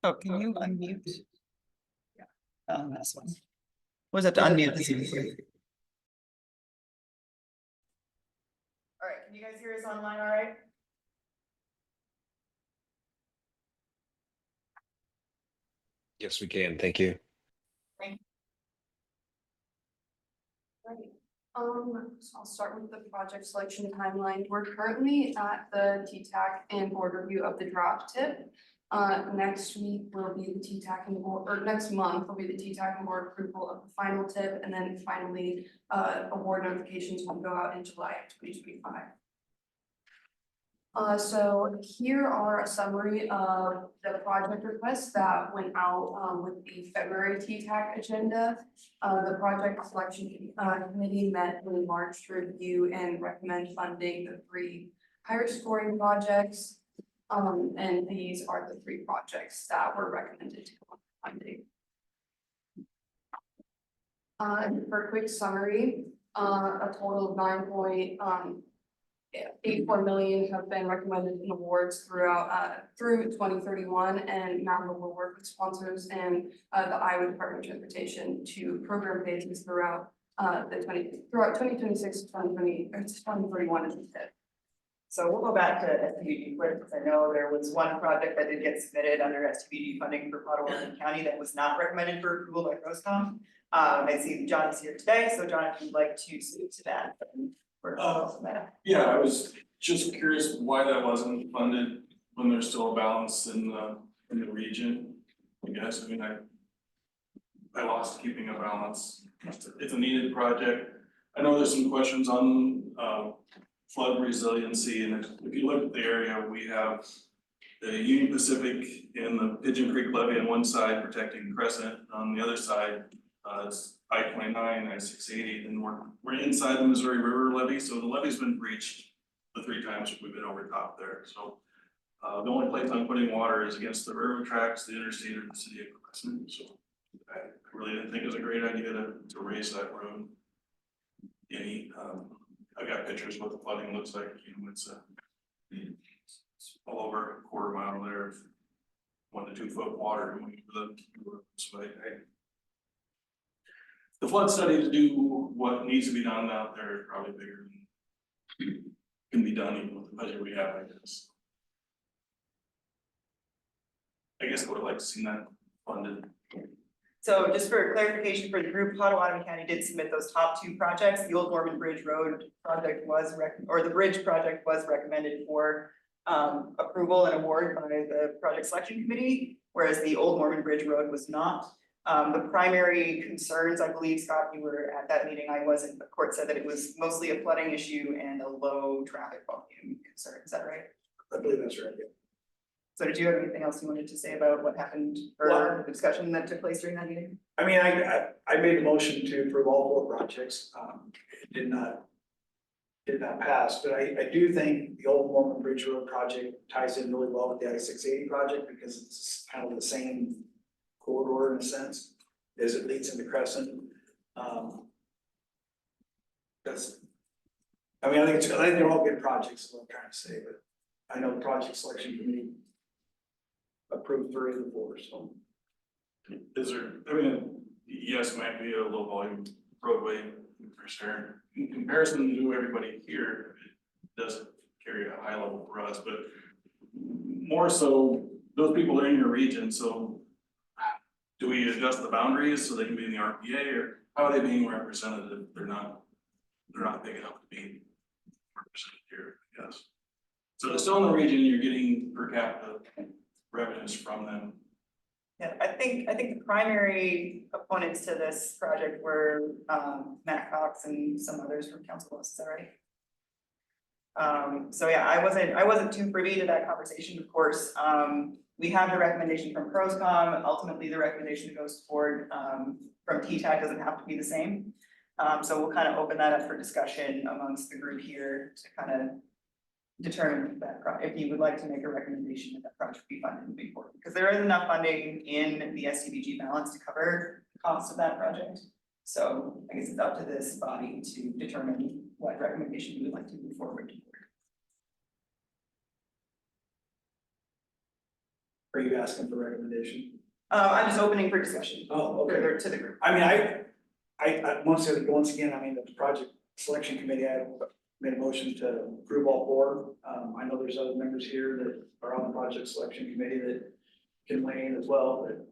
Oh, can you unmute? Yeah. That's one. Was it to unmute the screen? All right, can you guys hear us online all right? Yes, we can. Thank you. Thank you. Right. So I'll start with the project selection timeline. We're currently at the TTAC and board review of the draft tip. Next week will be the TTAC and board, or next month will be the TTAC and board approval of the final tip, and then finally, award notifications will go out in July of 2025. So here are a summary of the project requests that went out with the February TTAC agenda. The project selection committee met in March to review and recommend funding the 3 higher scoring projects. And these are the 3 projects that were recommended to go on funding. For a quick summary, a total of 9.84 million have been recommended in awards throughout through 2031, and Mountain will work with sponsors and the Iowa Department of Transportation to program phases throughout 2026 to 2031 as we said. So we'll go back to STBG quick, because I know there was one project that did get submitted under STBG funding for Potawatomi County that was not recommended for approval by PROSCOM. I see John is here today, so John, if you'd like to speak to that. Yeah, I was just curious why that wasn't funded when there's still a balance in the region. I guess, I mean, I lost keeping a balance. It's a needed project. I know there's some questions on flood resiliency, and if you look at the area, we have the Union Pacific and the Pigeon Creek levee on one side protecting Crescent, on the other side it's I-29, I-680, and we're inside the Missouri River levee, so the levee's been breached the 3 times we've been over top there. So the only place I'm putting water is against the railroad tracks, the interstate, or the city of Crescent. So I really didn't think it was a great idea to raise that road any. I've got pictures of what the flooding looks like. You know, it's all over a quarter mile there of 1 to 2 foot water going over the road. So the flood study to do what needs to be done out there is probably bigger than can be done even with the budget we have, I guess. I guess I would like to see that funded. So just for clarification for the group, Potawatomi County did submit those top 2 projects. The Old Mormon Bridge Road project was the bridge project was recommended for approval and award by the project selection committee, whereas the Old Mormon Bridge Road was not. The primary concerns, I believe, Scott, you were at that meeting, I wasn't, the court said that it was mostly a flooding issue and a low traffic volume concern. Is that right? I believe that's right. Yeah. So did you have anything else you wanted to say about what happened or the discussion that took place during that meeting? I mean, I made a motion to approve all 4 projects. It did not pass, but I do think the Old Mormon Bridge Road project ties in really well with the I-680 project, because it's kind of the same corridor in a sense as it leads into Crescent. I think they're all good projects, is what I'm trying to say, but I know the project selection committee approved 3 of the 4, so. Is there, I mean, yes, it might be a low volume roadway for sure. In comparison to everybody here, it doesn't carry a high level for us, but more so those people are in your region. So do we adjust the boundaries so they can be in the RPA, or how are they being represented if they're not big enough to be represented here? Yes. So they're still in the region, you're getting per capita revenues from them. Yeah, I think the primary opponents to this project were Matt Cox and some others from council. Is that right? So yeah, I wasn't too privy to that conversation, of course. We have the recommendation from PROSCOM. Ultimately, the recommendation that goes forward from TTAC doesn't have to be the same. So we'll kind of open that up for discussion amongst the group here to kind of determine that if you would like to make a recommendation that project be funded moving forward, because there is enough funding in the STBG balance to cover the cost of that project. So I guess it's up to this body to determine what recommendation you would like to move forward. Are you asking for recommendation? I'm just opening for discussion. Oh, okay. Further to the group. I mean, once again, I mean, the project selection committee, I made a motion to approve all four. I know there's other members here that are on the project selection committee that can weigh in as well, but.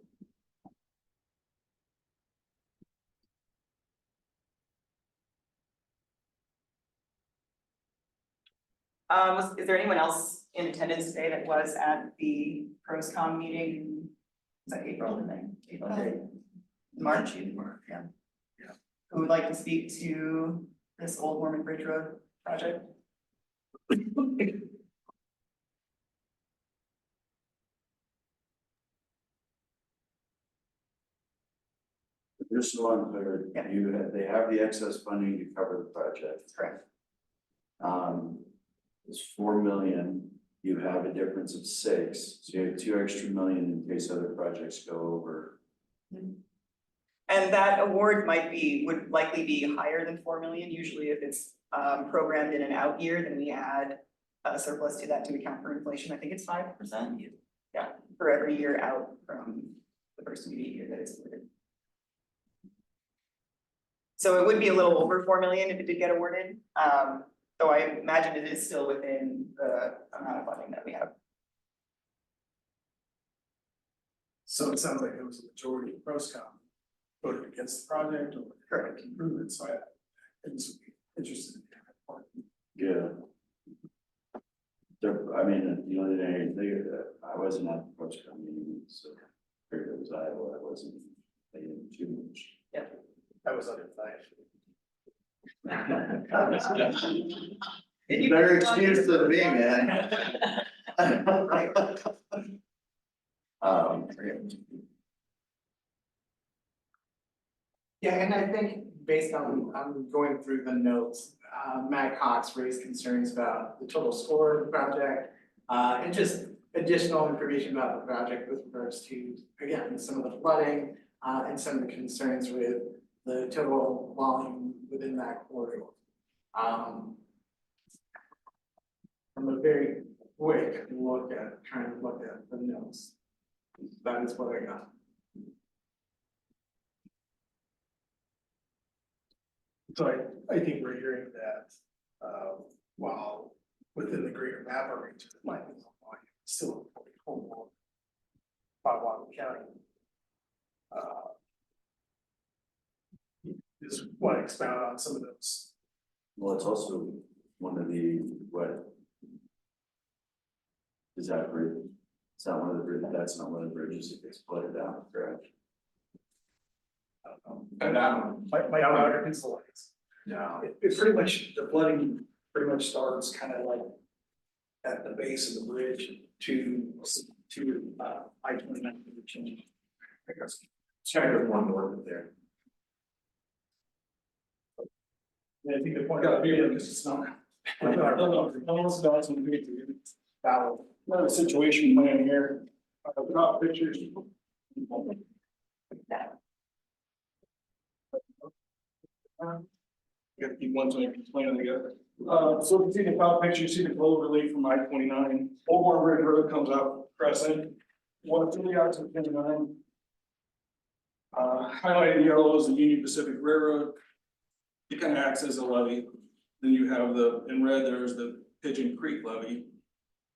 Is there anyone else in attendance today that was at the PROSCOM meeting? Was that April, I think? April, March, yeah. Yeah. Who would like to speak to this Old Mormon Bridge Road project? Just so I'm clear, Yeah. they have the excess funding to cover the project. Correct. It's 4 million, you have a difference of 6, so you have 2 extra million in case other projects go over. And that award would likely be higher than 4 million. Usually if it's programmed in an out year, then we add a surplus to that to account for inflation. I think it's 5%. Yeah, for every year out from the first immediate year that it's awarded. So it would be a little over 4 million if it did get awarded. Though I imagine it is still within the amount of funding that we have. So it sounds like it was a majority of PROSCOM voted against the project or Correct. approved it, so I was interested in that part. Yeah. I mean, the only thing, I wasn't at the first meeting, so I figured it was Iowa, I wasn't paying too much. I was uninvited. Better excuse than me, man. Yeah, and I think based on, I'm going through the notes, Matt Cox raised concerns about the total score of the project. And just additional information about the project with regards to, again, some of the flooding, and some of the concerns with the total volume within that corridor. From a very quick look at, trying to look at the notes, that is what I got. So I think we're hearing that, while within the greater Napa region, it might be still home by Washington County. Just want to expound on some of those. Well, it's also one of the, what? Is that bridge? It's not one of the bridges, that's not one of the bridges that gets flooded out, correct? And my outer is the lights. No. It pretty much, the flooding pretty much starts kind of like at the base of the bridge to I-29 change. Check with one north there. And I think the point got bigger because it's not. Almost not some big battle. Not a situation plan here. I've got pictures. Gotta keep one so I can plan together. So if you see the top picture, you see the glow relief from I-29. Old Warren Bridge Road comes out Crescent. 1 out to 29. Highlighted yellow is the Union Pacific Railroad. It kind of acts as a levee. Then you have in red, there's the Pigeon Creek levee.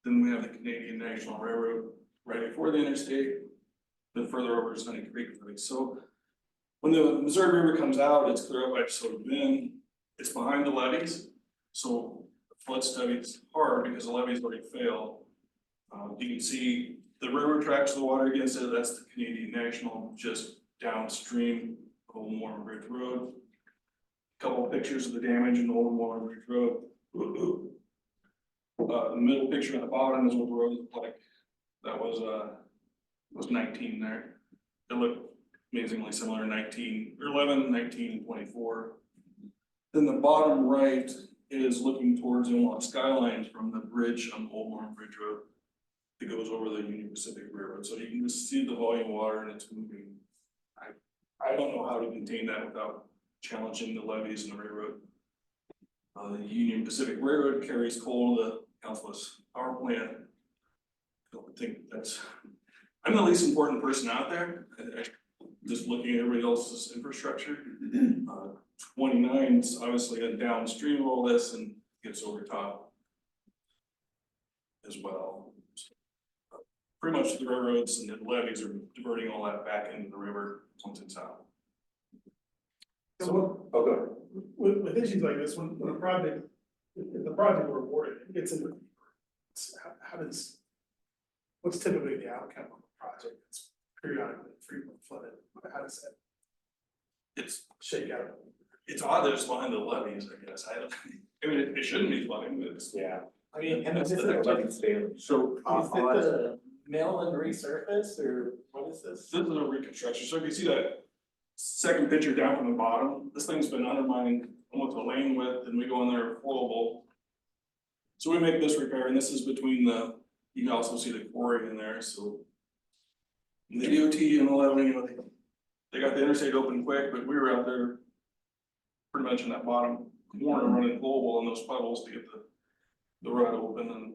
Then we have the Canadian National Railroad right before the interstate. Then further over is Honey Creek levee. So when the Missouri River comes out, it's clear up by Soda Bend. It's behind the levees. So the flood study is hard because the levees already failed. You can see the railroad tracks the water against it. That's the Canadian National, just downstream of Old Mormon Bridge Road. Couple of pictures of the damage in Old Mormon Bridge Road. The middle picture at the bottom is what the road looked like. That was 19 there. It looked amazingly similar, 19 or 11, 19, and 24. Then the bottom right is looking towards the Omaha skyline from the bridge on Old Mormon Bridge Road. It goes over the Union Pacific Railroad, so you can just see the volume of water and it's moving. I don't know how to contain that without challenging the levees in the railroad. The Union Pacific Railroad carries coal to the Council's power plant. I don't think that's I'm the least important person out there, just looking at everybody else's infrastructure. 29's obviously a downstream of all this and gets over top as well. Pretty much the railroads and the levees are diverting all that back into the river once it's out. So, Oh, go ahead. with issues like this, when a project, if the project were awarded, it gets into. How does, what's typically the outcome of a project that's periodically frequently flooded? How does that It's shake out? odd that it's behind the levees, I guess. I mean, it shouldn't be flooding, but it's. Yeah. I mean, and That's this is the- so, Is it the- mill and resurface, or what is this? This is a reconstruction, so if you see that second picture down from the bottom, this thing's been undermined almost a lane width, and we go in there flowable. So we make this repair, and this is between you can also see the quarry in there, so. The DOT and the leveling, you know, they got the interstate open quick, but we were out there pretty much in that bottom corner running flowable in those puddles to get the rut open, and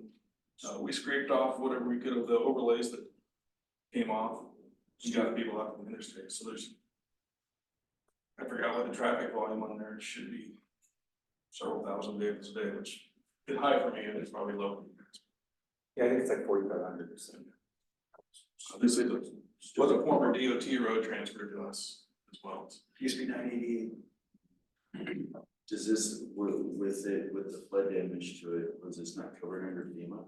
we scraped off whatever we could of the overlays that came off. Just got people out from the interstate, so there's. I forgot what the traffic volume on there should be. Several thousand vehicles a day, which is high for me, and it's probably low. Yeah, I think it's like 4,500%. So this is was a former DOT road transferred to us as well. Used to be 988. Does this, with the flood damage to it, was this not covered under FEMA?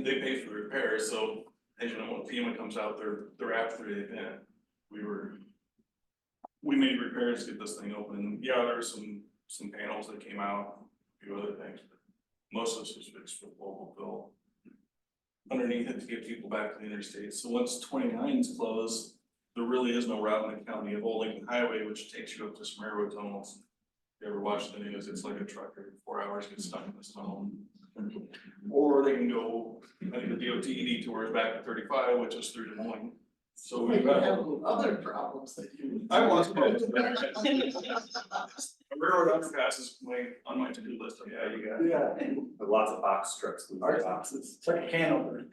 They paid for the repairs, so as you know, when FEMA comes out, they're after the event. We made repairs to get this thing open. Yeah, there were some panels that came out, a few other things, but most of this was fixed with local fill underneath it to get people back to the interstate. So once 29's closed, there really is no route in the county of Old Lincoln Highway, which takes you up to some railroad tunnels. If you ever watch the news, it's like a truck every 4 hours gets stuck in this tunnel. Or they can go, I think the DOT detours back to 35, which is through Des Moines. So we've got. Other problems that you. I've lost my. Railroad underpass is on my to-do list. Yeah, you got it. Yeah. But lots of box trucks. Ours, it's like a can opener.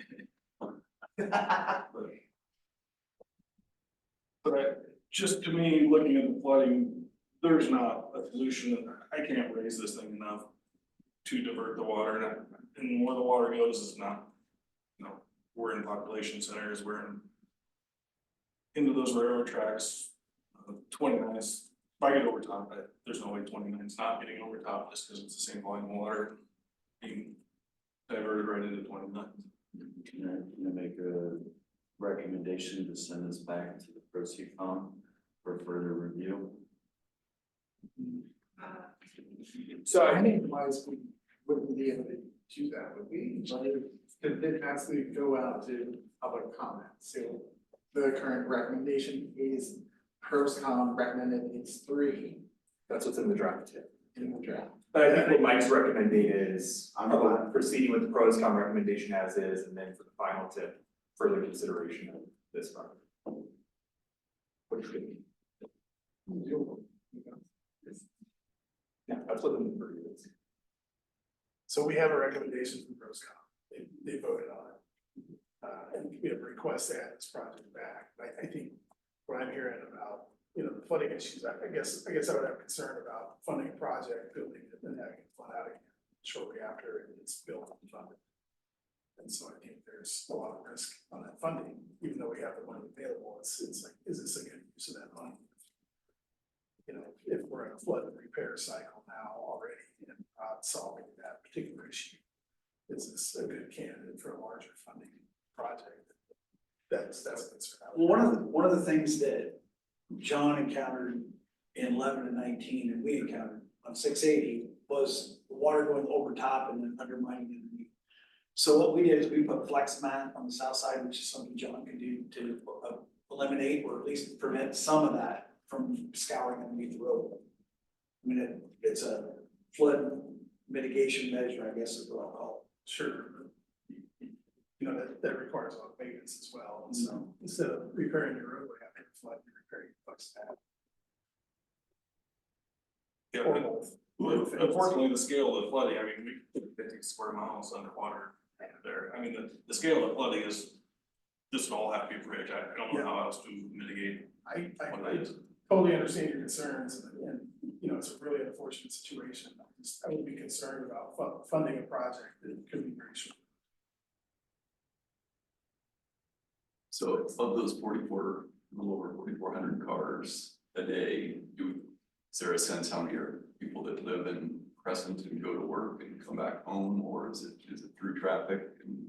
But just to me, looking at the flooding, there's not a solution. I can't raise this thing enough to divert the water, and where the water goes is not, you know, we're in population centers, we're into those railroad tracks. 29 is, if I get over top, there's no way 29 is not getting over top just because it's the same volume of water being diverted right into 29. Can I make a recommendation to send this back to the ProCom for further review? So I think wise we wouldn't be able to do that, would we? But it didn't actually go out to public comment, so the current recommendation is ProCom recommended it's 3 That's what's in the draft too. in the draft. But I think what Mike's recommending is proceeding with the ProSCOM recommendation as is, and then for the final tip, further consideration of this project. Which should be. Yeah, that's what the number is. So we have a recommendation from ProScom. They voted on it. And we have a request to add this project back. I think what I'm hearing about, the flooding issues, I guess I would have concern about funding a project, building it, and having it flood out again shortly after it's built and funded. And so I think there's a lot of risk on that funding, even though we have the money available. It's like, is this a good use of that money? If we're in a flood and repair cycle now already and solving that particular issue, is this a good candidate for a larger funding project? That's a concern. Well, one of the things that John encountered in 11 and 19, and we encountered on 680, was the water going over top and then undermining underneath. So what we did is we put flex mat on the south side, which is something John can do to eliminate or at least prevent some of that from scouring underneath the road. I mean, it's a flood mitigation measure, I guess is what I'll call it. Sure. That requires a lot of maintenance as well. And so instead of repairing your roadway after a flood, you're repairing your flex pad. Yeah, Or but both. unfortunately, the scale of the flooding, I mean, we put 50 square miles underwater. there. I mean, the scale of flooding is, this would all have to be a bridge. I don't know how else to mitigate I what that is. totally understand your concerns and, you know, it's a really unfortunate situation. I would be concerned about funding a project that could be very short. So of those 44, a little over 4,400 cars a day, is there a sense how many are people that live in Crescent and go to work and come back home, or is it through traffic? And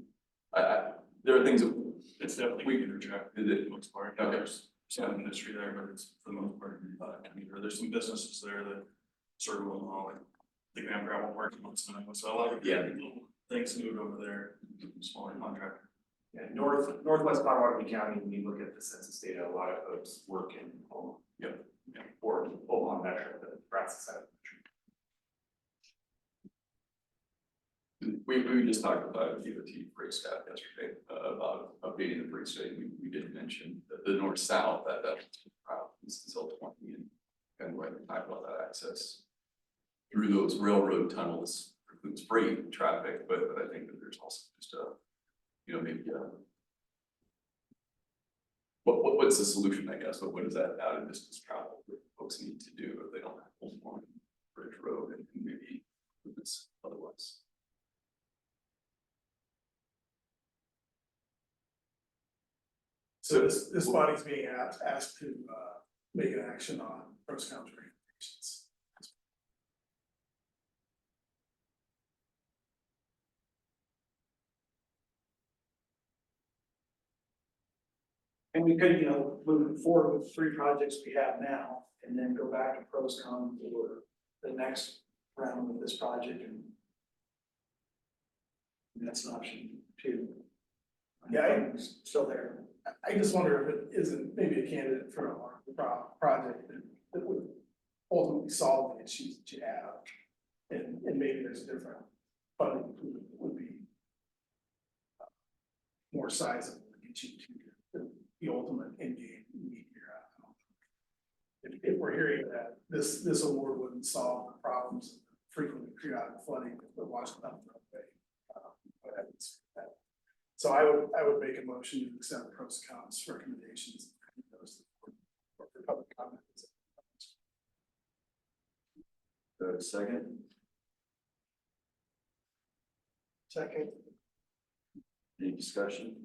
there are things that It's definitely commuter traffic for is it the most part. Okay. There's some industry there, but it's for the most part, commuter. There's some businesses there that circle along, like the Graham Gravel working on some, so a lot of little things moved over there, smaller contractor. Yeah, northwest Potawatomi County, when you look at the census data, a lot of folks work in Omaha. Yep. Or Omaha Metro, the Brazos side of the metro. we just talked about DOT freight staff yesterday, about updating the freight study. We did mention that the north-south, that's until 20 and kind of like we talked about that access through those railroad tunnels includes freight traffic, but I think that there's also just maybe what's the solution, I guess, but what is that out of distance travel that folks need to do if they don't have Old Mormon Bridge Road and maybe it's otherwise? So this body's being asked to make an action on pros cons recommendations. And we could, you know, move forward with 3 projects we have now, and then go back to pros con for the next round of this project, and that's an option too. Yeah, I'm still there. I just wonder if it isn't maybe a candidate for a project that would ultimately solve the issues that you have. And maybe there's a different funding would be more sizable to get you to the ultimate end game need here. If we're hearing that this award wouldn't solve the problems of frequently periodic flooding that Washington Bay. So I would make a motion to accept pros and cons recommendations. For public comment. Second. Second. Any discussion?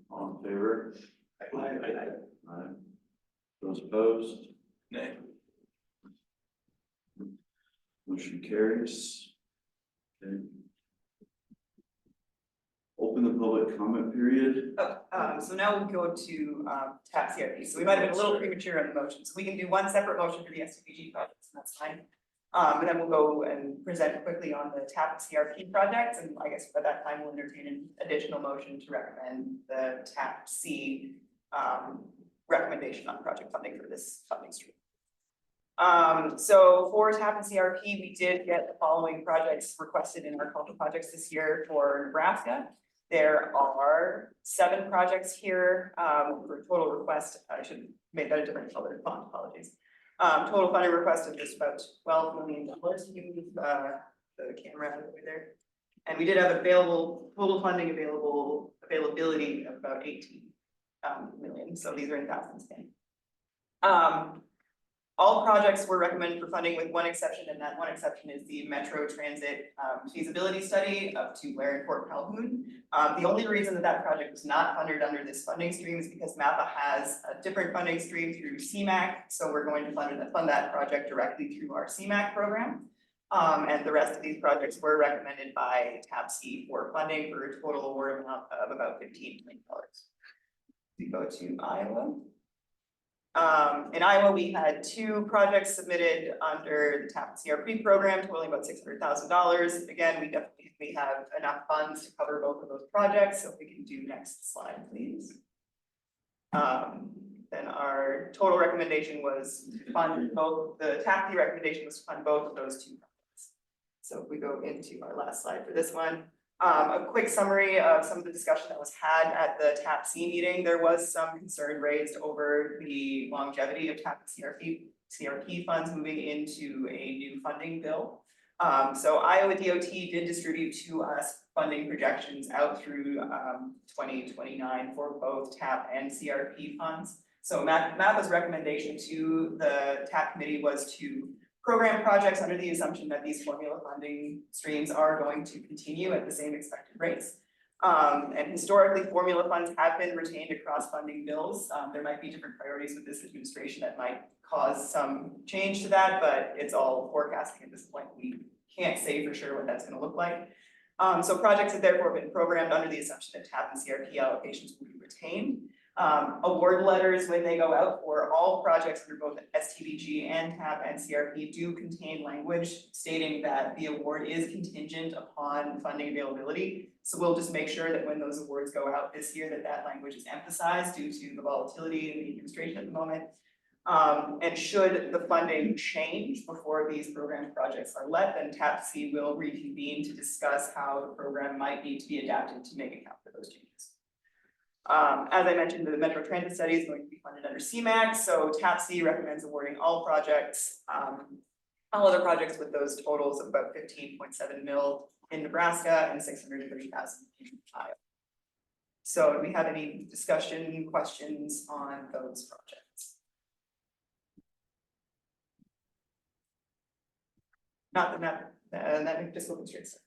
All in favor? Aye. Those opposed? Nay. Motion carries. Okay. Open the public comment period. So now we'll go to TAP CRP. So we might have been a little premature on the motion. So we can do one separate motion for the SDPG projects, and that's fine. And then we'll go and present quickly on the TAP CRP projects. And I guess by that time, we'll entertain an additional motion to recommend the TAP C recommendation on project funding for this funding stream. So for TAP and CRP, we did get the following projects requested in our cultural projects this year for Nebraska. There are 7 projects here, for total request. I should make that a different color font, apologies. Total funding request of just about $12 million. You can move the camera over there. And we did have total funding availability of about 18 million. So these are in thousands. All projects were recommended for funding with one exception, and that one exception is the Metro Transit feasibility study up to Blair and Fort Calhoun. The only reason that project was not funded under this funding stream is because MAPA has a different funding stream through CMAQ, so we're going to fund that project directly through our CMAQ program. And the rest of these projects were recommended by TAPC for funding for a total award amount of about $15 million. We go to Iowa. In Iowa, we had 2 projects submitted under the TAP CRP program, totaling about $600,000. Again, we have enough funds to cover both of those projects. So if we can do next slide, please. Then our total recommendation was to fund both, the TAP recommendation was to fund both of those 2 projects. So if we go into our last slide for this one. A quick summary of some of the discussion that was had at the TAPC meeting. There was some concern raised over the longevity of TAP CRP funds moving into a new funding bill. So Iowa DOT did distribute to us funding projections out through 2029 for both TAP and CRP funds. So MAPA's recommendation to the TAP committee was to program projects under the assumption that these formula funding streams are going to continue at the same expected rates. And historically, formula funds have been retained across funding bills. There might be different priorities with this administration that might cause some change to that, but it's all forecasting at this point. We can't say for sure what that's gonna look like. So projects have therefore been programmed under the assumption that TAP and CRP allocations will be retained. Award letters, when they go out for all projects under both STBG and TAP and CRP, do contain language stating that the award is contingent upon funding availability. So we'll just make sure that when those awards go out this year, that language is emphasized due to the volatility in the administration at the moment. And should the funding change before these program projects are let, then TAPC will reconvene to discuss how the program might need to be adapted to make account for those changes. As I mentioned, the Metro Transit Study is going to be funded under CMAQ, so TAPC recommends awarding all projects, all other projects with those totals of about 15.7 mil in Nebraska and 630,000 in Iowa. So do we have any discussion, questions on those projects? Not the map, that fiscal constraints.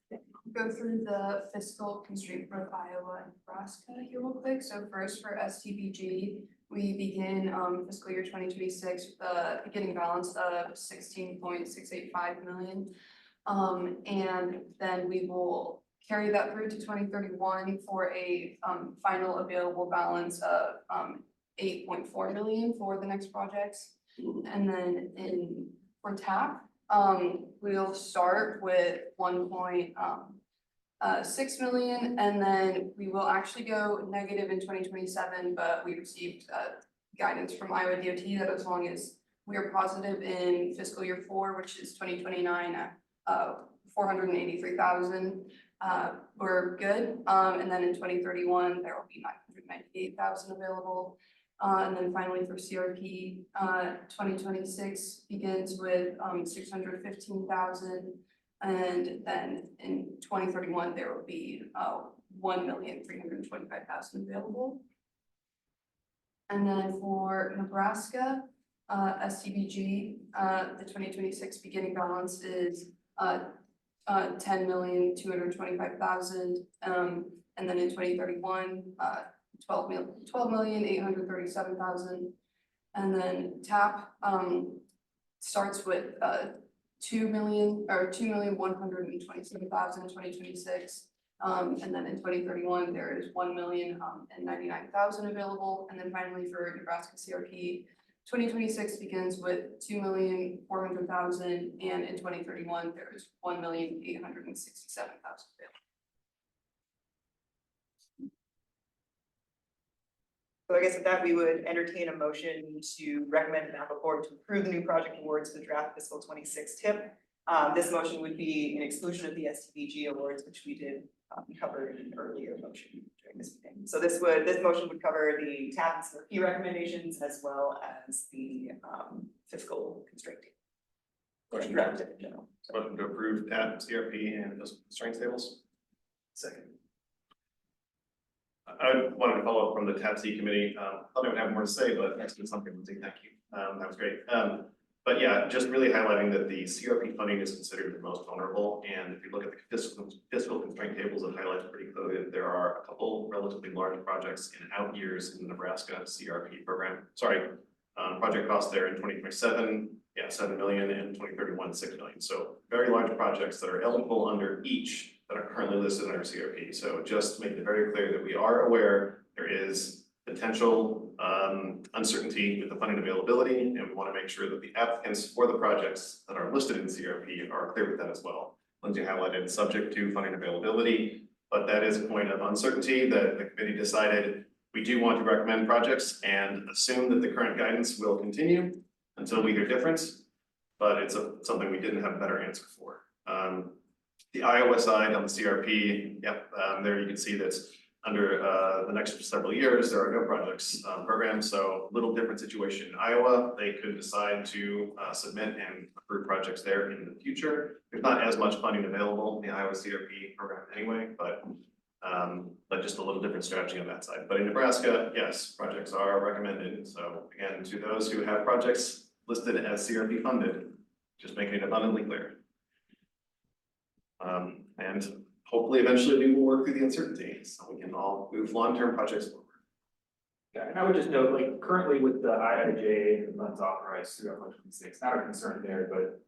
Go through the fiscal constraint for Iowa and Nebraska here real quick. So first for STBG, we begin fiscal year 2026 with a beginning balance of 16.685 million. And then we will carry that through to 2031 for a final available balance of 8.4 million for the next projects. And then for TAP, we'll start with 1.6 million, and then we will actually go negative in 2027, but we received guidance from Iowa DOT that as long as we are positive in fiscal year 4, which is 2029 at 483,000, we're good. And then in 2031, there will be 998,000 available. And then finally for CRP, 2026 begins with 615,000, and then in 2031 there will be 1,325,000 available. And then for Nebraska, STBG, the 2026 beginning balance is 10,225,000, and then in 2031, 12,837,000, and then TAP starts with 2,127,000 in 2026, and then in 2031 there is 1,099,000 available, and then finally for Nebraska CRP, 2026 begins with 2,400,000, and in 2031 there is 1,867,000 available. So I guess with that, we would entertain a motion to recommend the NAPA board to approve the new project awards for the draft fiscal 26 TIP. This motion would be an exclusion of the STBG awards, which we did cover in an earlier motion during this meeting. So this motion would cover the TAP and CRP recommendations as well as the fiscal constraint. Motion draft in general. Motion to approve TAP, CRP, and fiscal constraints tables. Second. I wanted to follow up from the TAPC committee. Thought I would have more to say, but that's been something to say. Thank you. That was great. But yeah, just really highlighting that the CRP funding is considered the most vulnerable. And if you look at the fiscal constraint tables, it highlights pretty clearly that there are a couple relatively large projects in out years in the Nebraska CRP program. Sorry, project cost there in 2027, 7 million, and 2031, 6 million. So very large projects that are eligible under each that are currently listed in our CRP. So just making it very clear that we are aware there is potential uncertainty with the funding availability, and we want to make sure that the applicants for the projects that are listed in CRP are clear with that as well. Lindsay highlighted subject to funding availability, but that is a point of uncertainty that the committee decided we do want to recommend projects and assume that the current guidance will continue until we hear different, but it's something we didn't have a better answer for. The Iowa side on the CRP, there you can see that under the next several years, there are no projects programs, so a little different situation in Iowa. They could decide to submit and approve projects there in the future. There's not as much funding available in the Iowa CRP program anyway, but just a little different strategy on that side. But in Nebraska, yes, projects are recommended. So again, to those who have projects listed as CRP funded, just making it abundantly clear. And hopefully eventually we will work through the uncertainty so we can all move long-term projects forward. Yeah, and I would just note, like, currently with the IIJ, the funds authorized through FY 26, not a concern there, but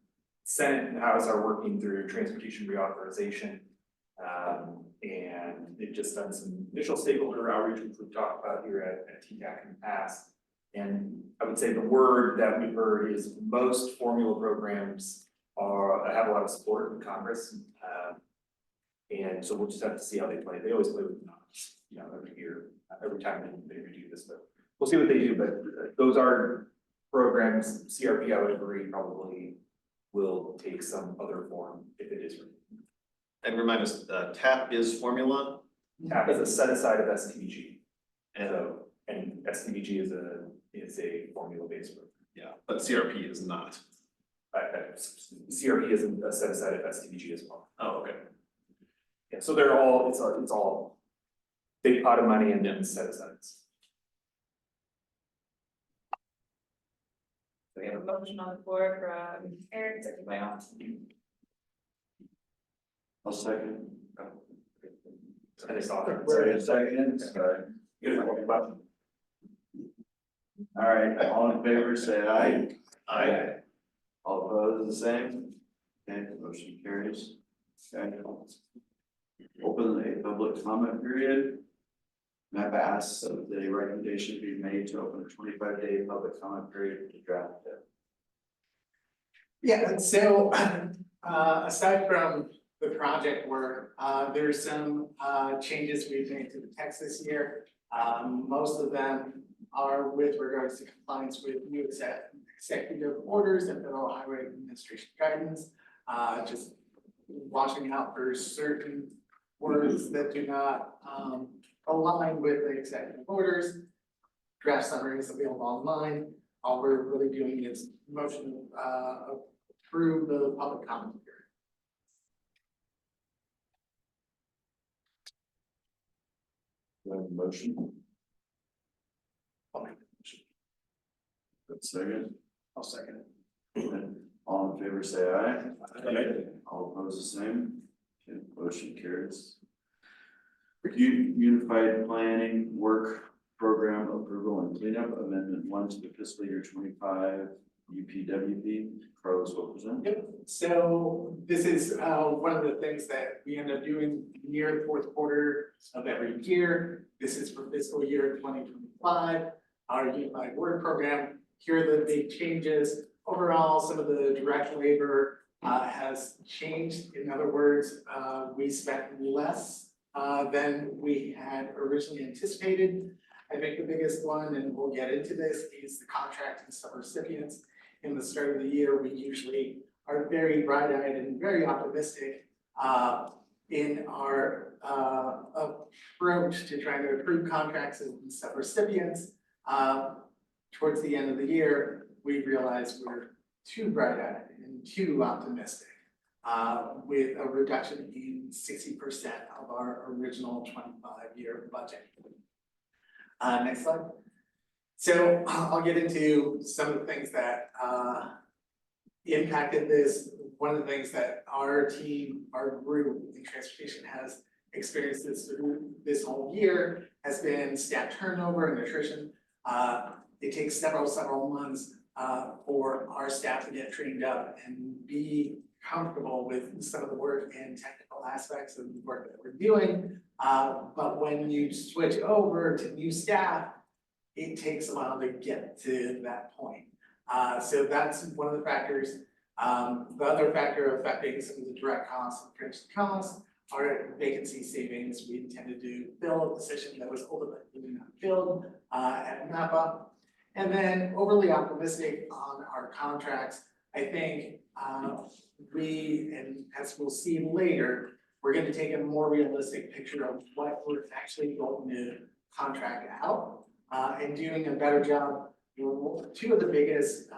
Senate and House are working through transportation reauthorization. And they've just done some initial stakeholder outreach, which we've talked about here at TTAC in the past. And I would say the word that we've heard is most formula programs have a lot of support in Congress. And so we'll just have to see how they play. They always play with numbers, you know, every year, every time they redo this, but we'll see what they do. But those are programs, CRP, I would agree, probably will take some other form if it is. And remind us, TAP is formula. TAP is a set aside of STBG. And STBG is a formula based program. Yeah, but CRP is not. CRP is a set aside of STBG as well. Oh, okay. Yeah, so they're all, it's all big pot of money and then set asides. So we have a motion on the floor from Eric, seconded by Austin. I'll second. And it's all. Second. All right, all in favor, say aye. Aye. All opposed, the same. Okay, motion carries. Okay. Open a public comment period. MAP asks that the recommendation be made to open a 25-day public comment period to draft it. Yeah, so aside from the project work, there's some changes we've made to the text this year. Most of them are with regards to compliance with new executive orders and federal highway administration guidance. Just watching out for certain words that do not align with the executive orders. Draft summary is available online. All we're really doing is motion approve the public comment period. Do I have a motion? I'll make the motion. Good second. I'll second Okay. All in favor, say aye. All opposed, the same. Okay, motion carries. Unified Planning Work Program Approval and Cleanup Amendment 1 to the fiscal year 25 UPWP. Carlos will present. Yep, so this is one of the things that we end up doing near the fourth quarter of every year. This is for fiscal year 2025, our Unified Work Program. Here are the big changes. Overall, some of the direct labor has changed. In other words, we spent less than we had originally anticipated. I think the biggest one, and we'll get into this, is the contract and subrecipients. In the start of the year, we usually are very bright-eyed and very optimistic in our approach to trying to approve contracts and subrecipients. Towards the end of the year, we realized we're too bright-eyed and too optimistic with a reduction in 60% of our original 25-year budget. Next slide. So I'll get into some of the things that impacted this. One of the things that our team, our group in transportation has experienced this whole year has been staff turnover and attrition. It takes several months for our staff to get trained up and be comfortable with some of the work and technical aspects of the work that we're doing. But when you switch over to new staff, it takes a while to get to that point. So that's one of the factors. The other factor affecting some of the direct costs and fixed costs are vacancy savings. We intended to fill a position that was ultimately not filled at NAPA. And then overly optimistic on our contracts. I think we, and as we'll see later, we're gonna take a more realistic picture of what we're actually going to contract out, and doing a better job. You know, two of the biggest,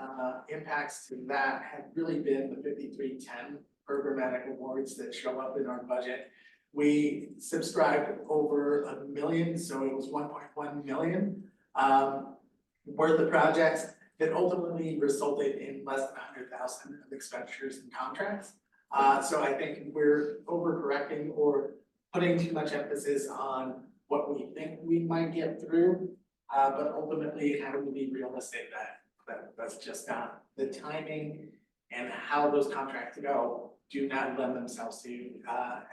impacts to that have really been the 5310 programmatic awards that show up in our budget. We subscribed over 1 million, so it was 1.1 million, worth of projects that ultimately resulted in less than 100,000 of expenditures and contracts. So I think we're overcorrecting or putting too much emphasis on what we think we might get through. But ultimately, how do we be realistic that's just not the timing and how those contracts go do not lend themselves to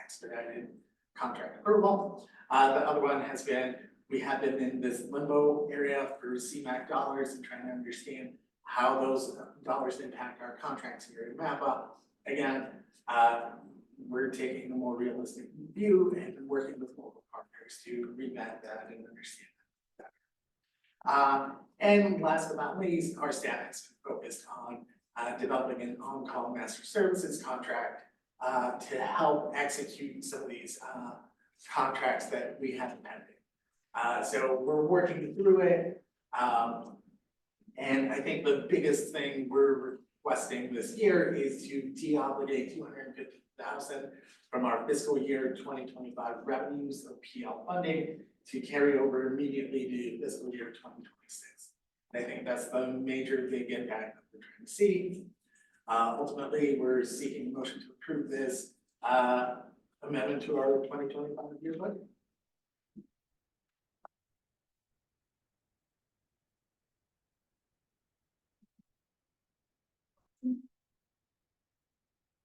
expedited contract approval. The other one has been, we have been in this limbo area for CMAQ dollars and trying to understand how those dollars impact our contracts here in MAPA. Again, we're taking a more realistic view and working with local partners to remap that and understand that. And last but not least, our staff has been focused on developing an on-call master services contract to help execute some of these contracts that we have pending. So we're working through it. And I think the biggest thing we're requesting this year is to de-obligate 250,000 from our fiscal year 2025 revenues of PL funding to carry over immediately to fiscal year 2026. I think that's the major big impact that we're trying to see. Ultimately, we're seeking a motion to approve this amendment to our 2025 year budget.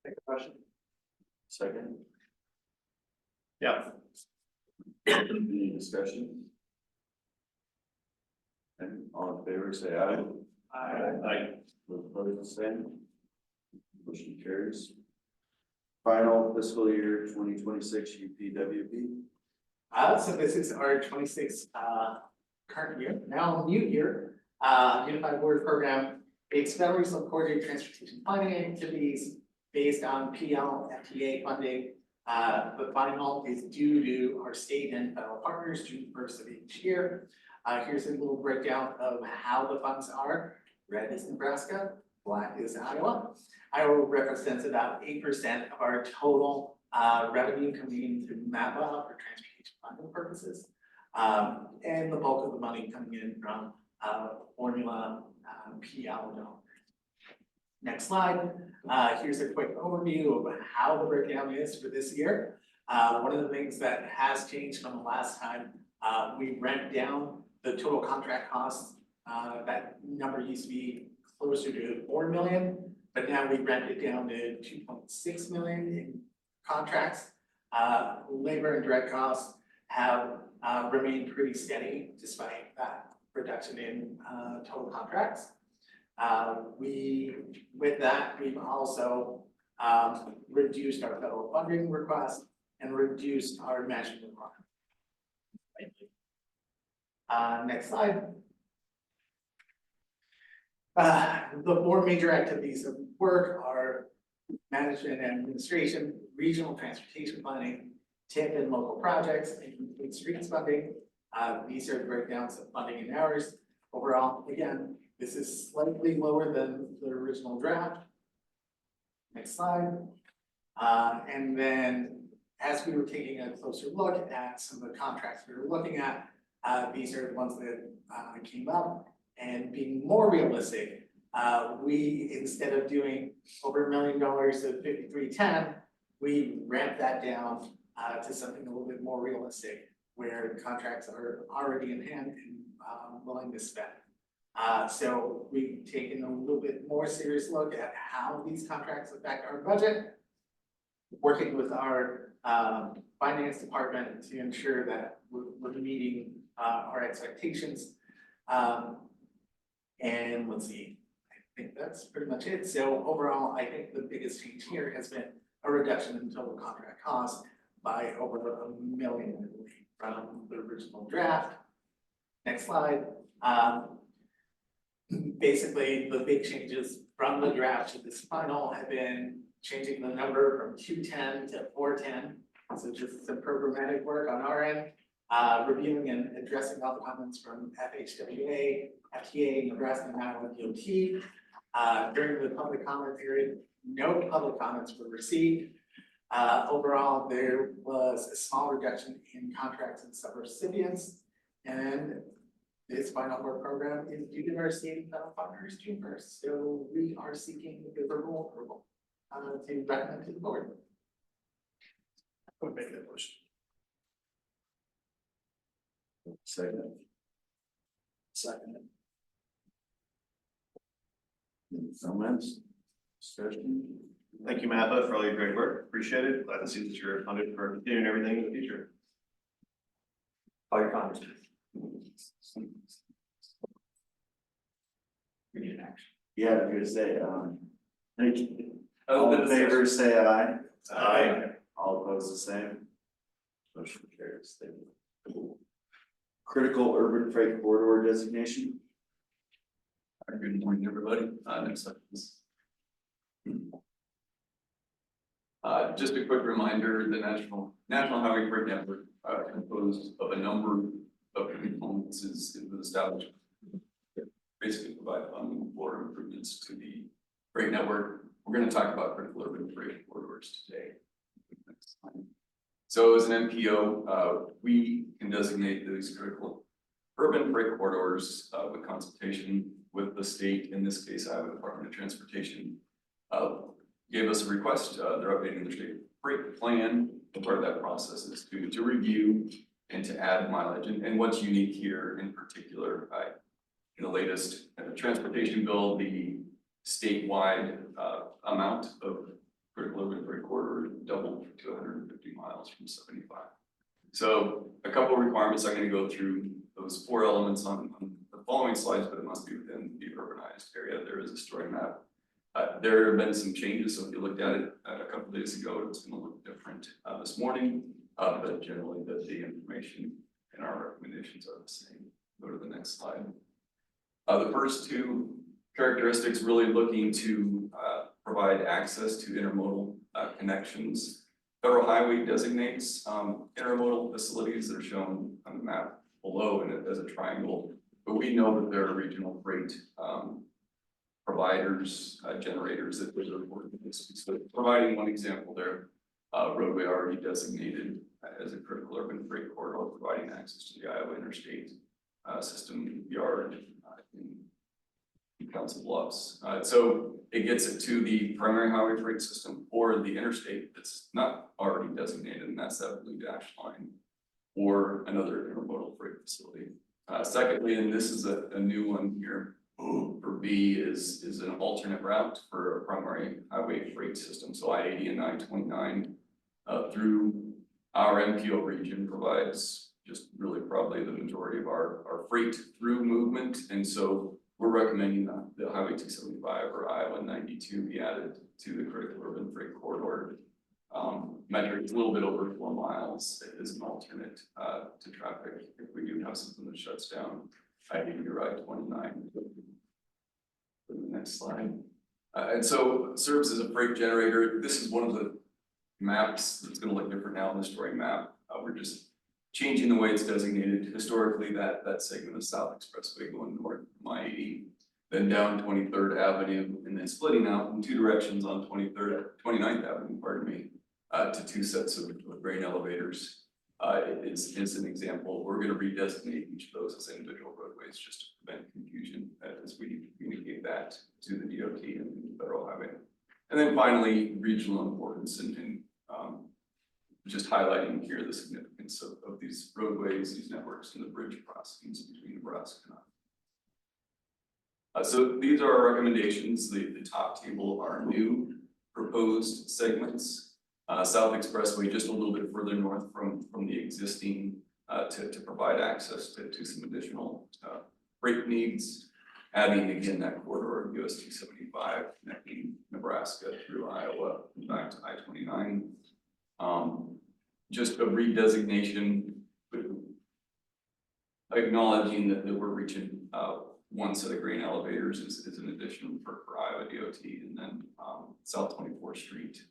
Take a question. Second. Yeah. Any discussion? And all in favor, say aye. Aye. Those opposed, the same. Motion carries. Final fiscal year 2026 UPWP. So this is our 26 current year, now new year, Unified Board Program. It's federally supported transportation planning activities based on PL FTA funding. The final is due to our state and federal partners June 1st of each year. Here's a little breakdown of how the funds are. Red is Nebraska, black is Iowa. Iowa represents about 8% of our total revenue coming into MAPA for transportation funding purposes. And the bulk of the money coming in from formula PL dollars. Next slide. Here's a quick overview of how the breakdown is for this year. One of the things that has changed from the last time, we ramped down the total contract costs. That number used to be closer to 4 million, but now we ramped it down to 2.6 million in contracts. Labor and direct costs have remained pretty steady despite that reduction in total contracts. With that, we've also reduced our federal funding request and reduced our matching requirement. Next slide. The four major activities of work are management and administration, regional transportation planning, TIP and local projects, and complete streets funding. These are the breakdowns of funding and hours. Overall, again, this is slightly lower than the original draft. Next slide. And then as we were taking a closer look at some of the contracts we were looking at, these are the ones that came up. And being more realistic, we, instead of doing over $1 million of 5310, we ramped that down to something a little bit more realistic, where contracts are already in hand and willing to spend. So we've taken a little bit more serious look at how these contracts affect our budget, working with our finance department to ensure that we're meeting our expectations. And let's see, I think that's pretty much it. So overall, I think the biggest change here has been a reduction in total contract cost by over $1 million from the original draft. Next slide. Basically, the big changes from the draft to this final have been changing the number from 210 to 410 So just some programmatic work on our end, reviewing and addressing all the comments from FHWA, FTA, Nebraska and Iowa DOT. During the public comment period, no public comments were received. Overall, there was a small reduction in contracts and subrecipients. And this final work program is due to our state federal partners June 1st. So we are seeking favorable approval to recommend to the board. I would make that motion. Second. Second. Any comments? Discussion? Thank you, Matha, for all your great work. Appreciate it. Glad to see that you're funded for continuing everything in the future. All your comments. We need an action. Yeah, I was gonna say, thank you. All in favor, say aye. Aye. All opposed, the same. Motion carries. Thank you. Critical urban freight corridor designation. Good morning, everybody. Next up is. Just a quick reminder, the National Highway Freight Network, composed of a number of components is established. Basically provide funding for improvements to the freight network. We're going to talk about critical urban freight corridors today. Next slide. So as an MPO, we can designate these critical urban freight corridors with consultation with the state, in this case, Iowa Department of Transportation, gave us a request. They're updating their state freight plan. And part of that process is to review and to add mileage. And what's unique here in particular, in the latest transportation bill, the statewide amount of critical urban freight corridor doubled to 150 miles from 75. So a couple of requirements. I'm going to go through those 4 elements on the following slides, but it must be within the urbanized area. There is a story map. There have been some changes, so if you looked at it a couple of days ago, it's going to look different this morning, but generally the information and our recommendations are the same. Go to the next slide. The first 2 characteristics really looking to provide access to intermodal connections. Federal Highway designates intermodal facilities that are shown on the map below and as a triangle, but we know that there are regional freight providers, generators that are important. So providing one example there, roadway already designated as a critical urban freight corridor, providing access to the Iowa interstate system yard in Council Bluffs. So it gets it to the primary highway freight system or the interstate that's not already designated, and that's that blue dashed line, or another intermodal freight facility. Secondly, and this is a new one here, for B is an alternate route for a primary highway freight system. So I-80 and I-29 through our MPO region provides just really probably the majority of our freight through movement. And so we're recommending that the Highway 275 or Iowa 92 be added to the critical urban freight corridor. Metric is a little bit over 4 miles as an alternate to traffic if we do have something that shuts down I-80 or I-29. The next slide. And so serves as a freight generator. This is one of the maps that's going to look different now in the story map. We're just changing the way it's designated. Historically, that segment of South Expressway going north from I-80, then down 23rd Avenue, and then splitting out in 2 directions on 29th Avenue, pardon me, to 2 sets of grain elevators. It's an example. We're going to redesignate each of those as individual roadways just to prevent confusion as we communicate that to the DOT and the Federal Highway. And then finally, regional importance and just highlighting here the significance of these roadways, these networks, and the bridge crossings between Nebraska and Iowa. So these are our recommendations. The top table are new proposed segments. South Expressway just a little bit further north from the existing to provide access to some additional freight needs. Adding again that corridor of US 275 connecting Nebraska through Iowa back to I-29. Just a redesignation, acknowledging that we're reaching 1 set of grain elevators is an addition for Iowa DOT, and then South 24th Street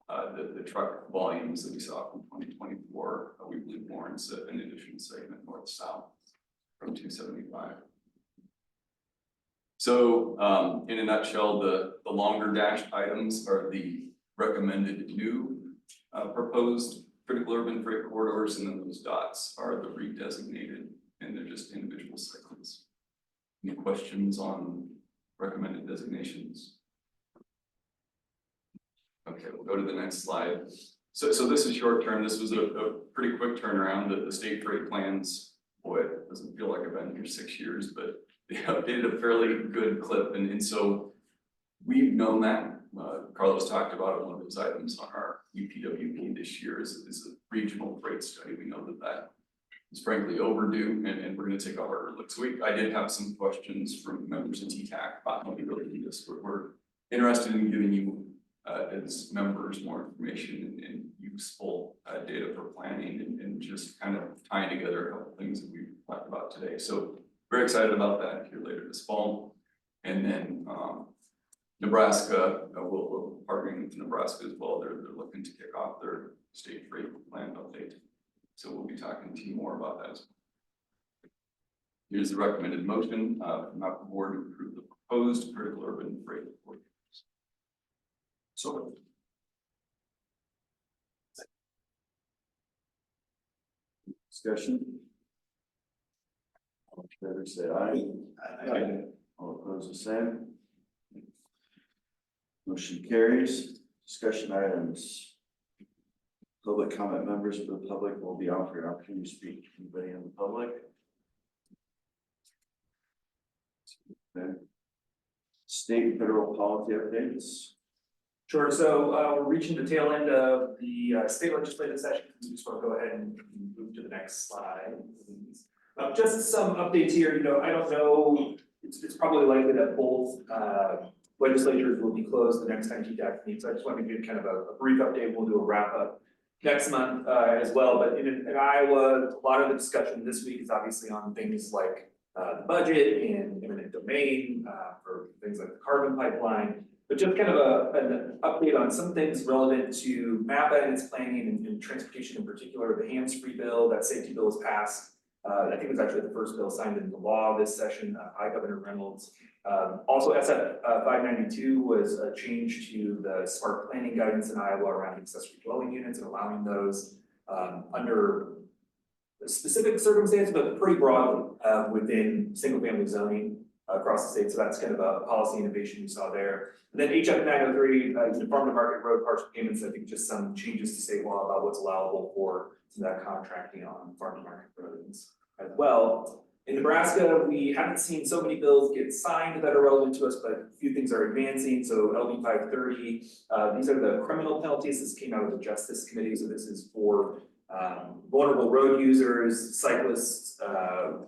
the truck volumes that we saw from 2024, we believe warrants an additional segment north-south from 275. So in a nutshell, the longer dashed items are the recommended new proposed critical urban freight corridors, and then those dots are the redesignated, and they're just individual segments. Any questions on recommended designations? Okay, we'll go to the next slide. So this is short term. This was a pretty quick turnaround. The state freight plans, boy, it doesn't feel like I've been here 6 years, but they updated a fairly good clip. And so we've known that. Carlos talked about it. One of those items on our UPWP this year is a regional freight study. We know that is frankly overdue, and we're going to take a harder look. So I did have some questions from members of TTAC about how we really do this. We're interested in giving you as members more information and useful data for planning and just kind of tying together a couple things that we've talked about today. So very excited about that here later this fall. And then Nebraska, we're partnering with Nebraska as well. They're looking to kick off their state freight plan update. So we'll be talking to you more about that as well. Here's the recommended motion from the board to approve the proposed critical urban freight corridors. So Discussion. All in favor, say aye. Aye. All opposed, the same. Motion carries. Discussion items. Public comment. Members of the public will be offered an opportunity to speak. Anybody in the public? Okay. State and federal policy updates. Sure, so we're reaching the tail end of the state legislative session. We just want to go ahead and move to the next slide. Just some updates here. I don't know, it's probably likely that both legislatures will be closed the next time TTAC meets. So I just want to give kind of a brief update. We'll do a wrap up next month as well. But in Iowa, a lot of the discussion this week is obviously on things like the budget and eminent domain for things like the carbon pipeline. But just kind of an update on some things relevant to MAPA and its planning and transportation in particular. The hands-free bill, that safety bill was passed. I think it was actually the first bill signed into law this session by Governor Reynolds. Also, SF 592 was a change to the smart planning guidance in Iowa around accessory dwelling units and allowing those under specific circumstances, but pretty broadly within single-family zoning across the state. So that's kind of a policy innovation we saw there. And then HF 903, farm to market road partial payments, I think just some changes to state law about what's allowable for some of that contracting on farm to market roads as well. In Nebraska, we haven't seen so many bills get signed that are relevant to us, but a few things are advancing. So LB 530, these are the criminal penalties. This came out of the Justice Committee. So this is for vulnerable road users, cyclists,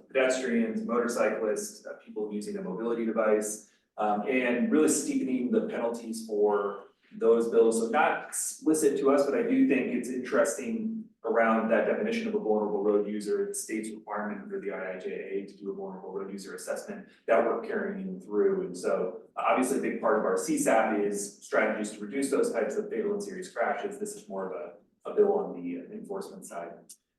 pedestrians, motorcyclists, people using a mobility device, and really steepening the penalties for those bills. So not explicit to us, but I do think it's interesting around that definition of a vulnerable road user, the state's requirement under the IIJA to do a vulnerable road user assessment that we're carrying through. And so obviously a big part of our CSAP is strategies to reduce those types of fatal and serious crashes. This is more of a bill on the enforcement side.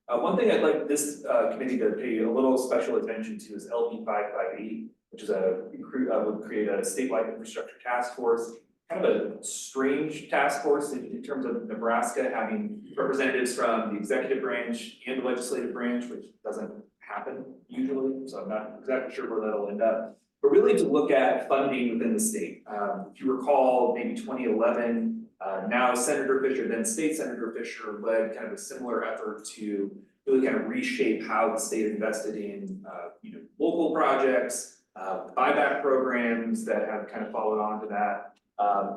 One thing I'd like this committee to pay a little special attention to is LP 558, which is would create a statewide infrastructure task force. Kind of a strange task force in terms of Nebraska having representatives from the executive branch and the legislative branch, which doesn't happen usually. So I'm not exactly sure where that'll end up. But really to look at funding within the state. If you recall, maybe 2011, now Senator Fisher, then State Senator Fisher led kind of a similar effort to really kind of reshape how the state invested in local projects, buyback programs that have kind of followed on to that.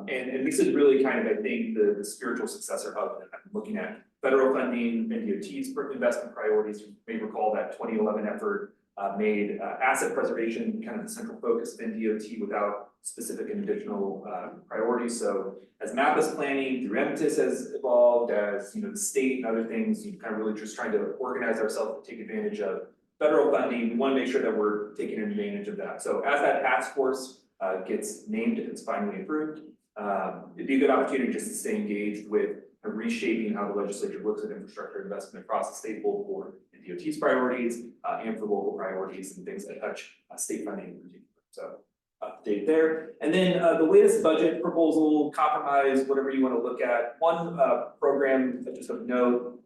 And this is really kind of, I think, the spiritual successor of it. I'm looking at federal funding, DOT's investment priorities. You may recall that 2011 effort made asset preservation kind of the central focus of NDOT without specific and additional priorities. So as MAPA's planning through MTIS has evolved, as the state and other things, kind of really just trying to organize ourselves to take advantage of federal funding. We want to make sure that we're taking advantage of that. So as that task force gets named, if it's finally approved, It'd be a good opportunity just to stay engaged with reshaping how the legislature looks at infrastructure investment across the state, both for the DOT's priorities and for local priorities and things that touch state funding in particular. So update there. And then the latest budget proposal, compromise, whatever you want to look at. One program just of note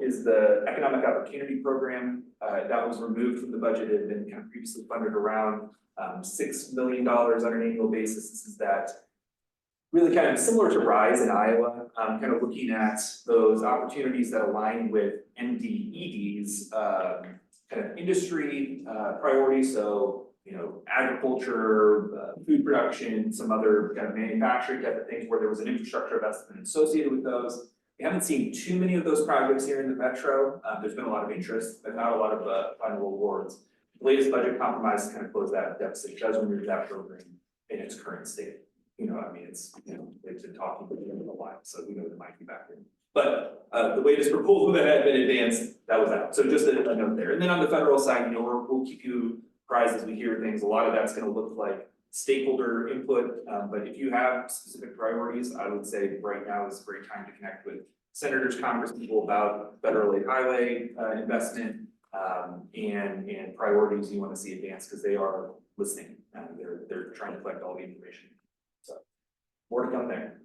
is the Economic Opportunity Program. That was removed from the budget. It had been kind of previously funded around $6 million on an annual basis. This is that really kind of similar to RISE in Iowa, kind of looking at those opportunities that align with NDED's kind of industry priorities. So, you know, agriculture, food production, some other kind of manufacturing type of things where there was an infrastructure investment associated with those. We haven't seen too many of those projects here in the metro. There's been a lot of interest, but not a lot of final awards. The latest budget compromise kind of closed that deficit. It does remove that program in its current state. You know, I mean, it's, you know, they've been talking about it a while, so we know they might be back in. But the latest proposal that had been advanced, that was out. So just a note there. And then on the federal side, you know, we'll keep you apprised as we hear things. A lot of that's going to look like stakeholder input. But if you have specific priorities, I would say right now is a great time to connect with senators, congresspeople about federal aid highway investment and priorities you want to see advanced because they are listening. They're trying to collect all the information. So more to come there.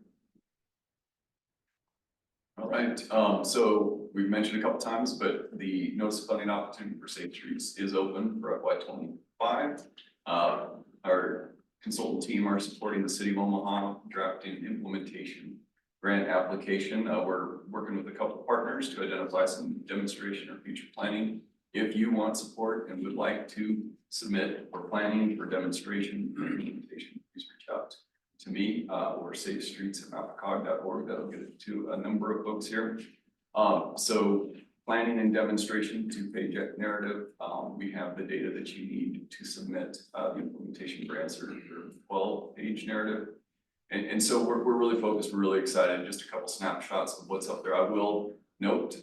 All right, so we've mentioned a couple times, but the notice of funding opportunity for Safe Streets is open for FY25. Our consultant team are supporting the city of Omaha drafting an implementation grant application. We're working with a couple of partners to identify some demonstration or future planning. If you want support and would like to submit for planning for demonstration or implementation, please reach out to me or safestreets@mapacog.org. That'll get it to a number of folks here. So planning and demonstration, 2-page narrative. We have the data that you need to submit the implementation grants or 12-page narrative. And so we're really focused, we're really excited. Just a couple snapshots of what's up there. I will note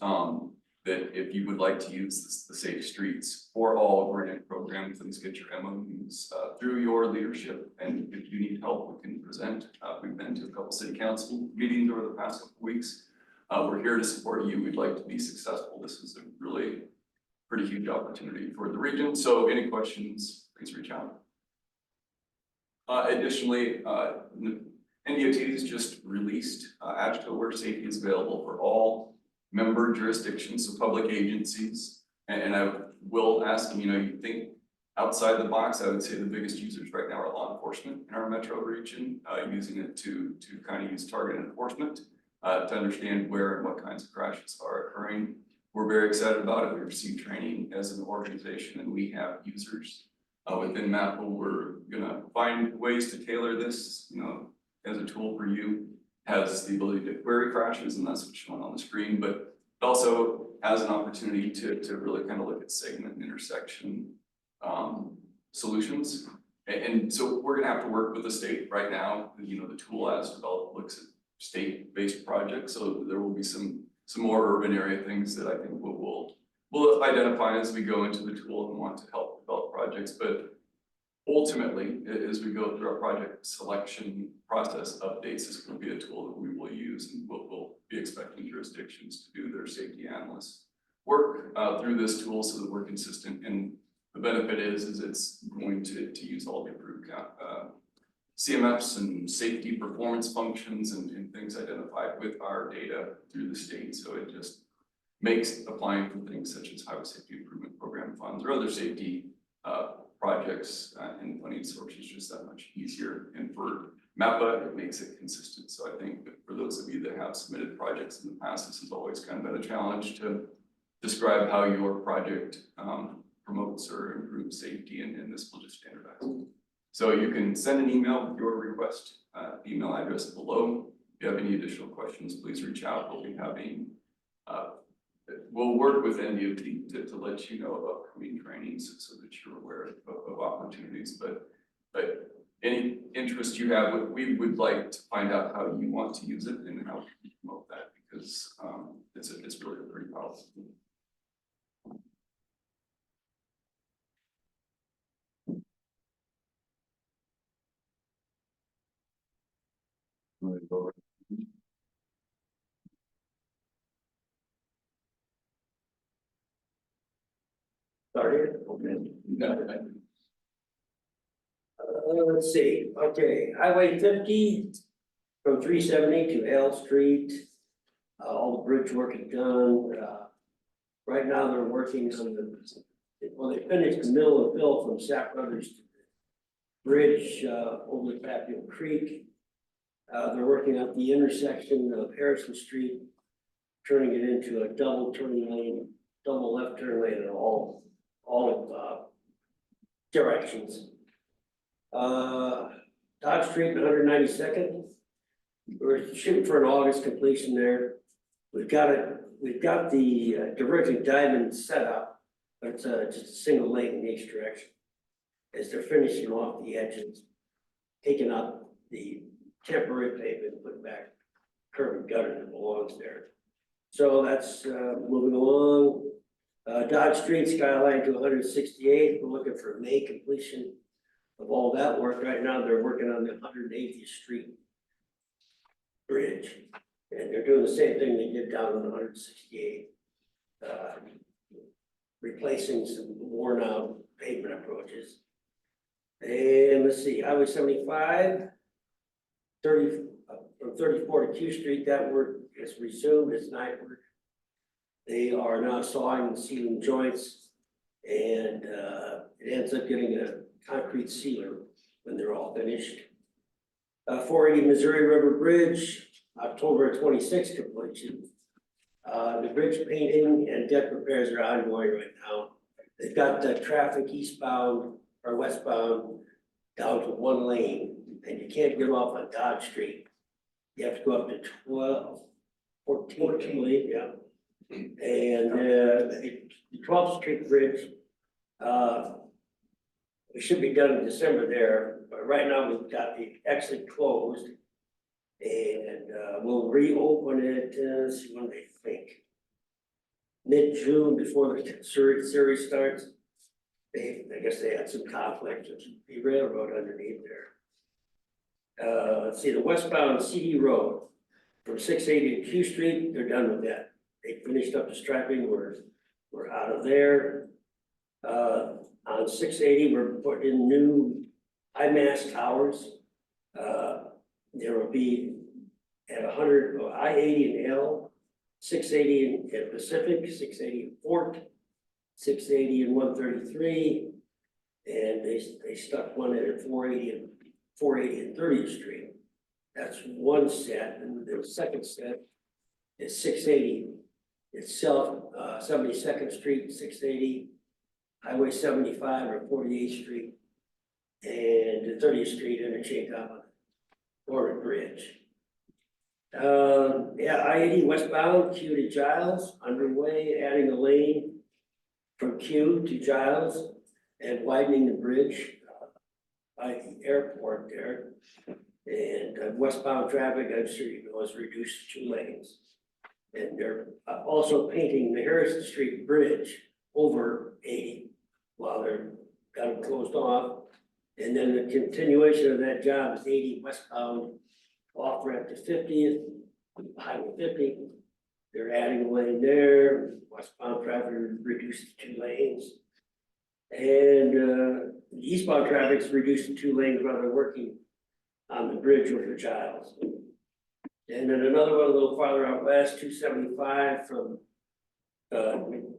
that if you would like to use the Safe Streets for All grant program, please get your MOUs through your leadership. And if you need help, we can present. We've been to a couple city council meetings over the past couple of weeks. We're here to support you. We'd like to be successful. This is a really pretty huge opportunity for the region. So any questions, please reach out. Additionally, NDOT has just released AASHTO where safety is available for all member jurisdictions, so public agencies. And I will ask, you know, you think outside the box, I would say the biggest users right now are law enforcement in our metro region, using it to kind of use target enforcement to understand where and what kinds of crashes are occurring. We're very excited about it. We received training as an organization and we have users within MAPA. We're gonna find ways to tailor this, you know, as a tool for you. Has the ability to query crashes, and that's what's shown on the screen, but it also has an opportunity to really kind of look at segment and intersection solutions. And so we're gonna have to work with the state right now. You know, the tool as developed looks at state-based projects, so there will be some more urban area things that I think we'll identify as we go into the tool and want to help develop projects. But ultimately, as we go through our project selection process updates, this will be a tool that we will use, and we'll be expecting jurisdictions to do their safety analysts work through this tool so that we're consistent. And the benefit is it's going to use all the approved CMFs and safety performance functions and things identified with our data through the state. So it just makes applying for things such as highway safety improvement program funds or other safety projects and funding sources just that much easier. And for MAPA, it makes it consistent. So I think that for those of you that have submitted projects in the past, this has always kind of been a challenge to describe how your project promotes or improves safety, and this will just standardize. So you can send an email with your request, email address below. If you have any additional questions, please reach out. We'll be having we'll work with NDOT to let you know of upcoming trainings so that you're aware of opportunities. But any interest you have, we would like to find out how you want to use it and how you promote that, because it's really a pretty powerful tool. Started, okay. No, Let's see, okay, Highway 50 from 370 to L Street. All the bridge work is done. Right now, they're working on they finished the mill and fill from Sap Brothers to the bridge over the Papio Creek. They're working out the intersection of Harrison Street, turning it into a double turning lane, double left turn lane in all directions. Dodge Street, 192nd. We're shooting for an August completion there. We've got the divergent diamond set up, but it's just a single lane in each direction. As they're finishing off the edges, taking out the temporary pavement, putting back curb and gutter that belongs there. So that's moving along. Dodge Street, Skyline to 168th. We're looking for May completion of all that work. Right now, they're working on the 180th Street bridge. And they're doing the same thing they did down on 168th. Replacing some worn out pavement approaches. And let's see, Highway 75, from 34 to Q Street, that work is resumed, it's night work. They are now sawing and sealing joints, and it ends up getting a concrete sealer when they're all finished. 480 Missouri River Bridge, October 26th completion. The bridge painting and deck repairs are ongoing right now. They've got the traffic eastbound or westbound down to one lane, and you can't get off on Dodge Street. You have to go up to 14th, yeah. And the 12th Street Bridge, it should be done in December there, but right now we've got the exit closed. And we'll reopen it, see when they think. Mid-June before the series starts. I guess they had some conflict with the railroad underneath there. Let's see, the westbound CD Road from 680 to Q Street, they're done with that. They finished up the striping, we're out of there. On 680, we're putting in new high mast towers. There will be at 100, I-80 and L, 680 in Pacific, 680 in Fort, 680 and 133, and they stuck one in at 480 and 30th Street. That's one set, and the second set is 680 itself, 72nd Street, 680, Highway 75 or 48th Street, and the 30th Street interchange on Florida Bridge. Yeah, I-80 westbound, Q to Giles, underway, adding a lane from Q to Giles and widening the bridge by the airport there. And westbound traffic, I'm sure you know, is reduced to 2 lanes. And they're also painting the Harrison Street Bridge over 80 while they're got it closed off. And then the continuation of that job is 80 westbound off ramp to 50th, Highway 50. They're adding a lane there, westbound traffic reduced to 2 lanes. And eastbound traffic is reduced to 2 lanes while they're working on the bridge over Giles. And then another one a little farther out west, 275 from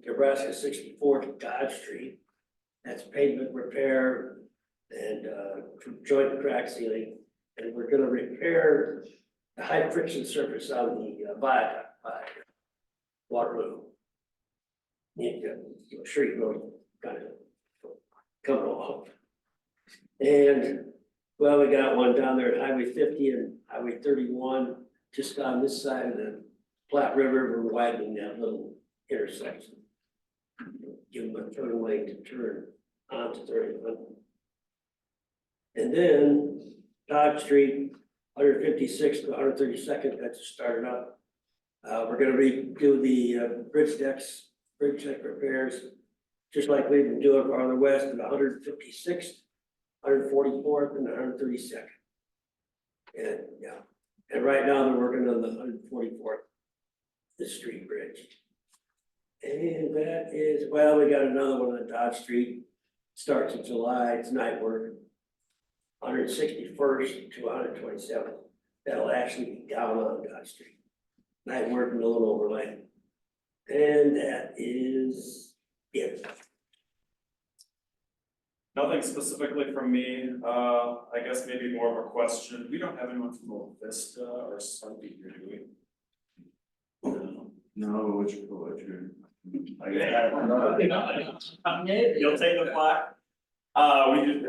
Nebraska 64 to Dodge Street. That's pavement repair and joint crack sealing. And we're gonna repair the high friction surface on the viaduct by Waterloo. I'm sure you know, kind of coming along. And well, we got one down there at Highway 50 and Highway 31, just on this side of the Platte River. We're widening that little intersection. Give them a turn lane to turn onto 31. And then Dodge Street, 156th to 132nd, that's started up. We're gonna redo the bridge deck repairs, just like we've been doing farther west at 156th, 144th, and 132nd. And yeah, And right now they're working on the 144th, the street bridge. And that is, well, we got another one on Dodge Street, starts in July, it's night work. 161st to 127th, that'll actually be down on Dodge Street. Night work and a little overlay. And that is it. Nothing specifically from me, I guess maybe more of a question, we don't have anyone from Vista or something here, do we? No, which. You'll take the plaque. We did,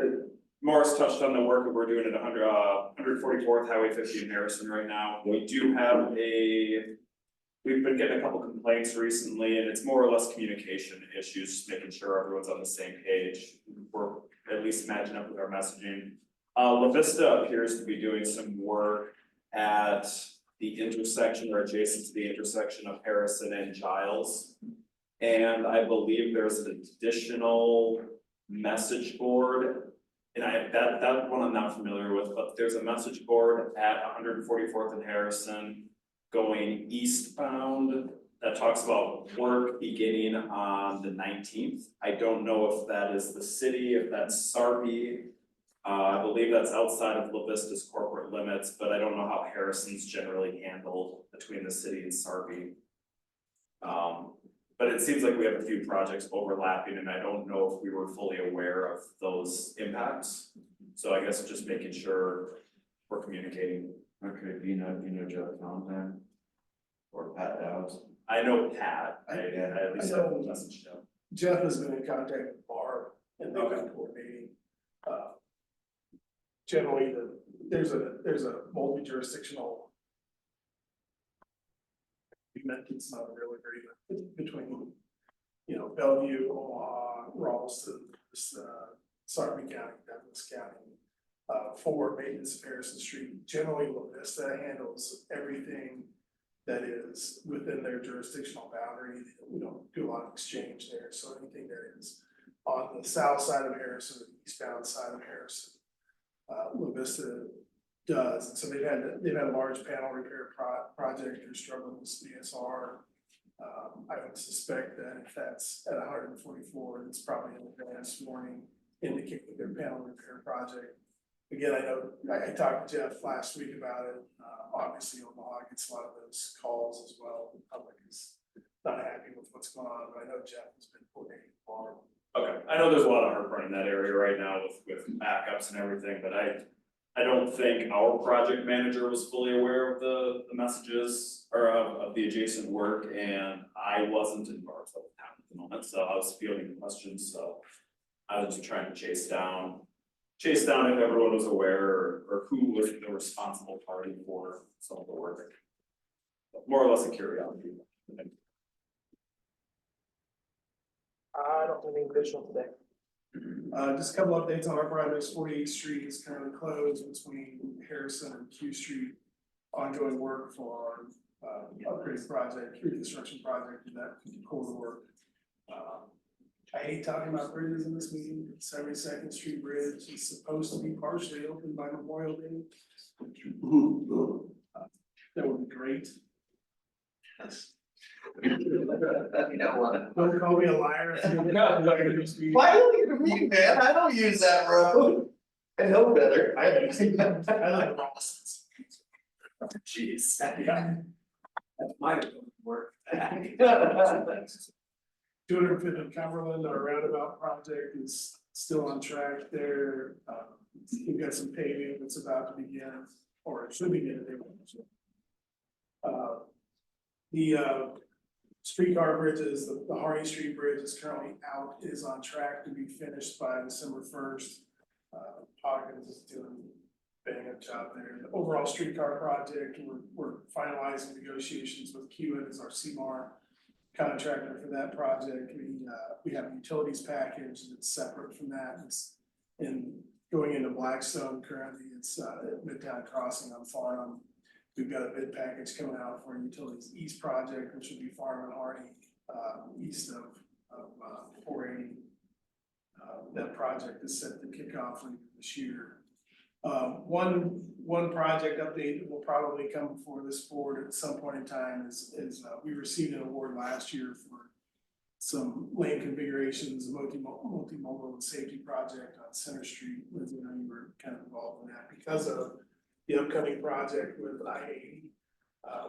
Morris touched on the work that we're doing at 144th Highway 50 in Harrison right now. We do have we've been getting a couple complaints recently, and it's more or less communication issues, just making sure everyone's on the same page. We're at least matching up with our messaging. La Vista appears to be doing some work at the intersection or adjacent to the intersection of Harrison and Giles. And I believe there's an additional message board. And that one I'm not familiar with, but there's a message board at 144th and Harrison going eastbound that talks about work beginning on the 19th. I don't know if that is the city, if that's Sarpy. I believe that's outside of La Vista's corporate limits, but I don't know how Harrison's generally handled between the city and Sarpy. But it seems like we have a few projects overlapping, and I don't know if we were fully aware of those impacts. So I guess just making sure we're communicating. Okay, do you know Jeff Valentine? Or Pat Dowds? I know Pat, I at least have a message to him. Jeff has been in contact with Barb and they've been coordinating. Generally, there's a multi-jurisdictional agreement, it's not a real agreement between, Bellevue, Omaha, Ralston, Sarpy County, Douglas County, for maintenance of Harrison Street. Generally, La Vista handles everything that is within their jurisdictional boundary. We don't do a lot of exchange there, so anything that is on the south side of Harrison, the eastbound side of Harrison, La Vista does. And so they've had a large panel repair project. They're struggling with CSR. I would suspect that if that's at 144, it's probably an advanced warning indicating their panel repair project. Again, I know I talked to Jeff last week about it. Obviously, Omaha gets a lot of those calls as well. The public is not happy with what's going on, but I know Jeff has been coordinating for. Okay, I know there's a lot of heartburn in that area right now with backups and everything, but I don't think our project manager was fully aware of the messages or of the adjacent work, and I wasn't in Barb's at the moment, so I was fielding questions, so I was just trying to chase down if everyone was aware or who was the responsible party for some of the work. More or less a curiosity. I don't have anything additional today. Just a couple updates on our projects. 48th Street is currently closed between Harrison and Q Street. Ongoing work for our upgrade project, reconstruction project, and that core work. I hate talking about bridges in this meeting. 72nd Street Bridge is supposed to be partially open by Memorial Day. That would be great. Don't call me a liar. Why don't you me, man? I don't use that road. I know better. I live in Boston. Jeez. That's my work. 250 Cumberland, our roundabout project is still on track there. We've got some paving that's about to begin, or it should begin. The streetcar bridges, the Hardy Street Bridge is currently out, is on track to be finished by December 1st. Hawkins is doing a bang up job there. The overall streetcar project, we're finalizing negotiations with Kiewit as our CMAR contractor for that project. We have a utilities package that's separate from that. It's going into Blackstone currently. It's at Midtown Crossing on Farnham. We've got a bid package coming out for Utilities East project, which would be Farnham and Hardy, east of 480. That project is set to kick off later this year. One project update that will probably come before this board at some point in time is we received an award last year for some lane configurations, multimodal and safety project on Center Street. Lindsay, I know you were kind of involved in that because of the upcoming project with I-80.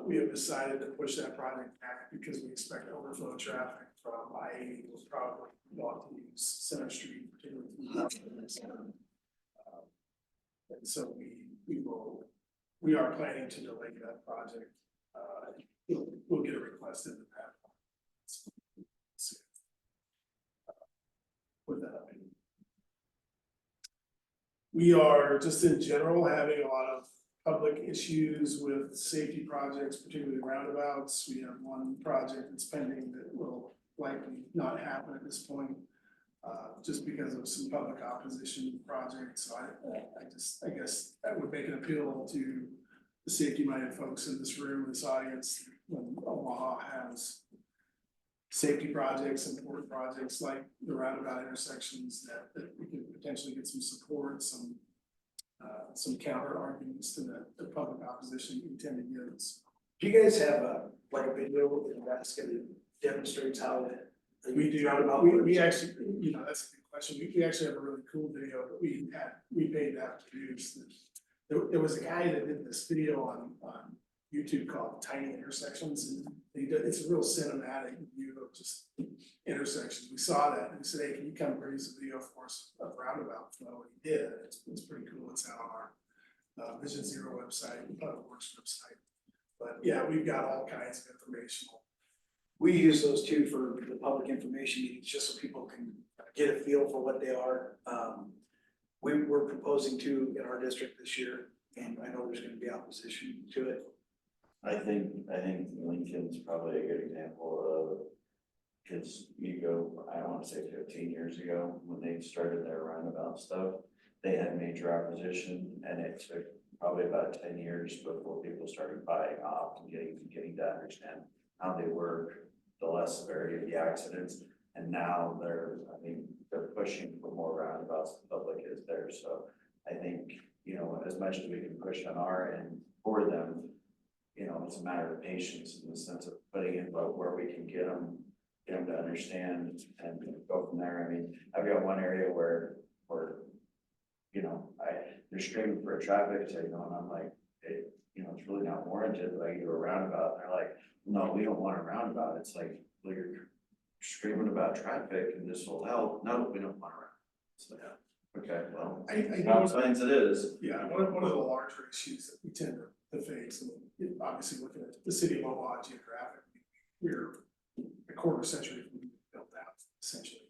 We have decided to push that project back because we expect overflow traffic from I-80 will probably want to use Center Street, particularly through and so we are planning to delay that project. We'll get a request in the past. With that, we are just in general having a lot of public issues with safety projects, particularly roundabouts. We have one project that's pending that will likely not happen at this point. Just because of some public opposition to the project, so I guess that would make an appeal to the safety-minded folks in this room, this audience, when Omaha has safety projects, important projects like the roundabout intersections that we can potentially get some support, some counter arguments to the public opposition you tend to give us. Do you guys have a video in Nebraska that demonstrates how that? We do, we actually, you know, that's a good question. We actually have a really cool video that we paid that to produce. There was a guy that did this video on YouTube called Tiny Intersections, and it's a real cinematic view of just intersections. We saw that and we said, hey, can you come produce a video for us of roundabout flow? And he did. It's pretty cool. It's out on our Vision Zero website, Public Works website. But yeah, we've got all kinds of information. We use those too for the public information meetings, just so people can get a feel for what they are. We're proposing to in our district this year, and I know there's gonna be opposition to it. I think Lincoln's probably a good example of, because you go, I want to say 15 years ago, when they started their roundabout stuff, they had major opposition, and it took probably about 10 years before people started buying off and getting to understand how they work, the less severity of the accidents. And now they're pushing for more roundabouts, the public is there. So I think, you know, as much as we can push on our end for them, you know, it's a matter of patience in the sense of putting in where we can get them to understand and go from there. I mean, I've got one area where, you know, they're screaming for a traffic signal, and I'm like, hey, you know, it's really not warranted, but I get a roundabout, and they're like, no, we don't want a roundabout. It's like, well, you're screaming about traffic and this will help. No, we don't want a roundabout. So yeah, okay, well, I explains it is. Yeah, one of the larger issues that we tend to face, and obviously looking at the city of Omaha geographically, we're a quarter century from being built out, essentially.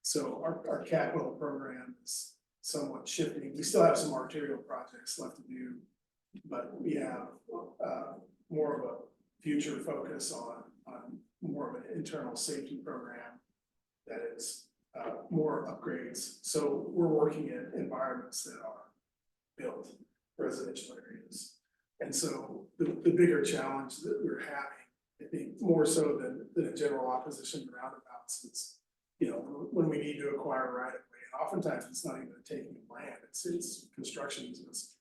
So our capital program is somewhat shifting. We still have some arterial projects left to do, but we have more of a future focus on more of an internal safety program that is more upgrades. So we're working in environments that are built residential areas. And so the bigger challenge that we're having, I think more so than a general opposition to roundabouts, is, you know, when we need to acquire right of way, and oftentimes it's not even taking land, it's construction business.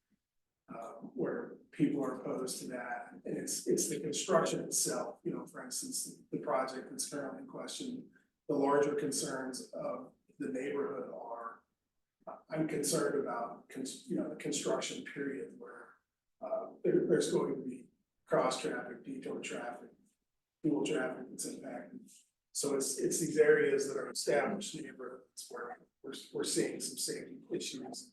Where people are opposed to that, and it's the construction itself. You know, for instance, the project that's currently in question, the larger concerns of the neighborhood are, I'm concerned about, you know, the construction period where there's going to be cross traffic, detour traffic, dual traffic that's impacted. So it's these areas that are established neighborhoods where we're seeing some safety issues.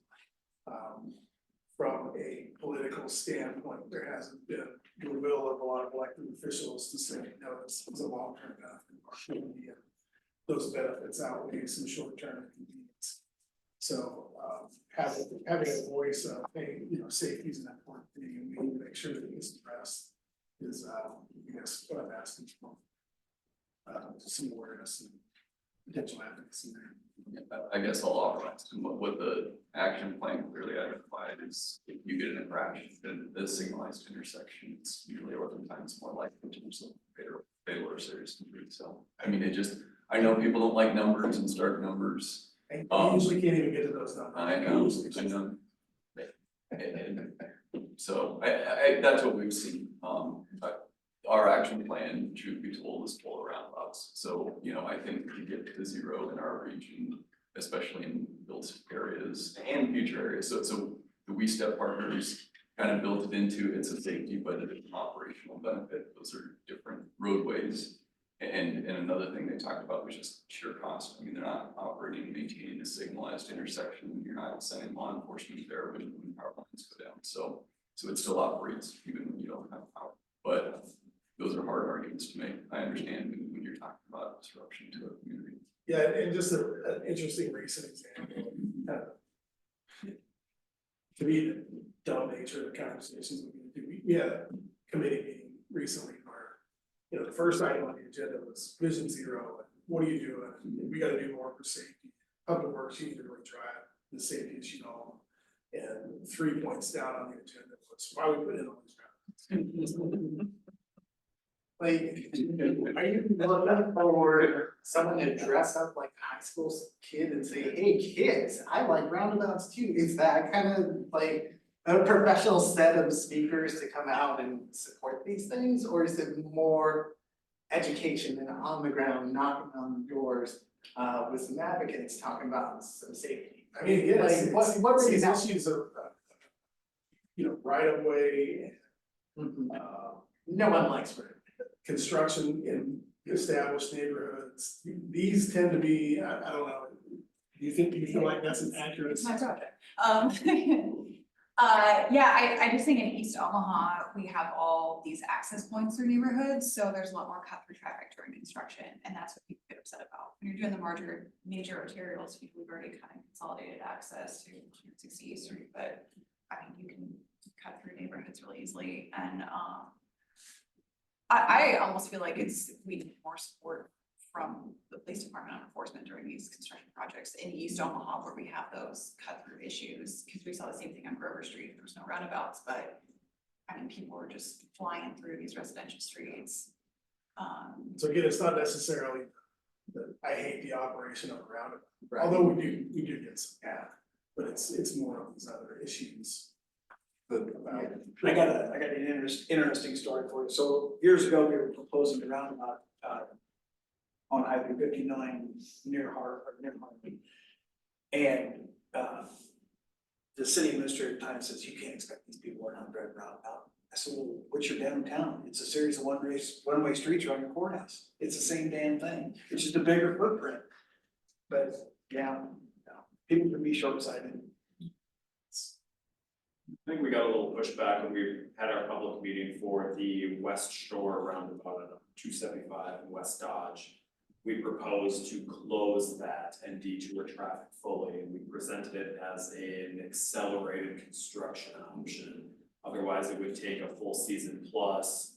From a political standpoint, there hasn't been the will of a lot of elected officials to say, no, this is a long-term benefit of our community, and those benefits outweigh some short-term inconvenience. So having a voice of, hey, you know, safety is an important thing, and we need to make sure that it gets addressed is, I guess, what I'm asking for. Some awareness and potential advocacy there. I guess I'll offer what the action plan clearly identified is, if you get in a crash in the signalized intersection, it's usually oftentimes more likely to result in fatal or serious injury. So, I mean, I know people don't like numbers and stark numbers. I usually can't even get to those numbers. I know. And so that's what we've seen. But our action plan, truth be told, is full of roundabouts. So, you know, I think to get to zero in our region, especially in built areas and future areas. So the We Step Partners kind of built it into, it's a safety, but it's an operational benefit. Those are different roadways. And another thing they talked about was just sheer cost. I mean, they're not operating and maintaining a signalized intersection. You're not sending law enforcement there when power lines go down. So it still operates even when you don't have power. But those are hard arguments to make. I understand when you're talking about disruption to a community. Yeah, and just an interesting recent example. To me, the dumb nature of the conversations we had a committee meeting recently where, you know, the first item on the agenda was Vision Zero. What are you doing? We gotta do more for safety. Public Works, you need to really drive the safety issue home. And 3 points down on the agenda was why we put in all these rounds. Like, are you looking for someone to dress up like a high school kid and say, hey, kids, I like roundabouts too? Is that kind of like a professional set of speakers to come out and support these things? Or is it more education and on the ground, knocking on doors with some advocates talking about some safety? I mean, yes, Like, what are these these issues of, you know, right of way, No one likes it. construction in established neighborhoods. These tend to be, I don't know. Do you feel like that's an accurate? It's my project. Yeah, I just think in East Omaha, we have all these access points through neighborhoods, so there's a lot more cut through traffic during construction, and that's what people get upset about. When you're doing the major arterials, we've already kind of consolidated access to 160 East Street, but I mean, you can cut through neighborhoods really easily, and I almost feel like we need more support from the police department on enforcement during these construction projects in East Omaha where we have those cut through issues, because we saw the same thing on Grover Street. There was no roundabouts, but I mean, people were just flying through these residential streets. So again, it's not necessarily that I hate the operation of a roundabout, although we do get some, but it's more of these other issues. I got an interesting story for you. So years ago, we were proposing a roundabout on Highway 59 near Harvard. And the city administrator at the time says, you can't expect these people to drive roundabout. I said, well, what's your downtown? It's a series of one-way streets around your courthouse. It's the same damn thing. It's just a bigger footprint. But yeah, people can be short-sighted. I think we got a little pushback when we had our public meeting for the West Shore roundabout at 275 in West Dodge. We proposed to close that and detour traffic fully, and we presented it as an accelerated construction option. Otherwise, it would take a full season plus.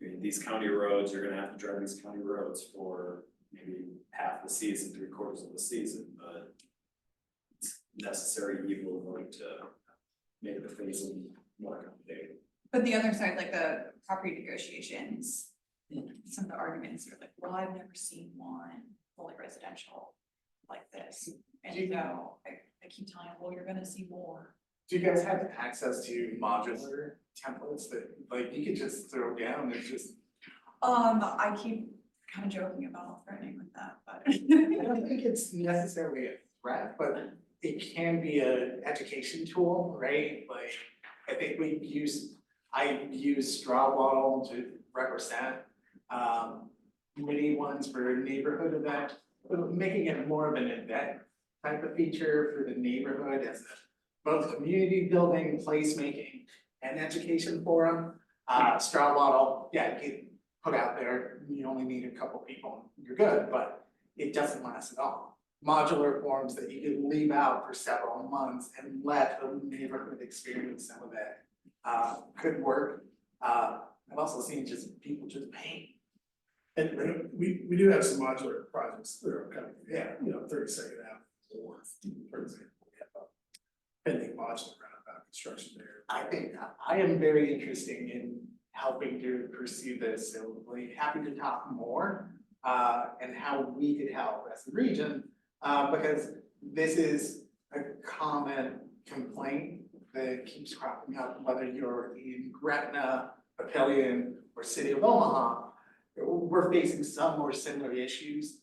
I mean, these county roads, you're gonna have to drive these county roads for maybe half the season, 3/4 of the season, but it's necessary evil in order to make the phasing more accommodating. But the other side, like the property negotiations, some of the arguments are like, well, I've never seen one fully residential like this. And you know, I keep telling them, well, you're gonna see more. Do you guys have access to modular templates that like you could just throw down and just? I keep kind of joking about threatening with that, but. I don't think it's necessarily a threat, but it can be an education tool, right? Like, I think I use straw bottle to represent mini ones for a neighborhood event, but making it more of an event type of feature for the neighborhood as both community building, placemaking, and education forum. Straw bottle, yeah, you can put out there, you only need a couple people, you're good, but it doesn't last at all. Modular forms that you can leave out for several months and let the neighborhood experience some of that could work. I've also seen just people just paint. And we do have some modular projects that are coming, you know, 32nd Avenue, for example, we have a pending modular roundabout construction there. I think I am very interested in helping to pursue this, so we're happy to talk more and how we could help as a region, because this is a common complaint that keeps cropping up, whether you're in Gretna, Papillion, or City of Omaha. We're facing some more similar issues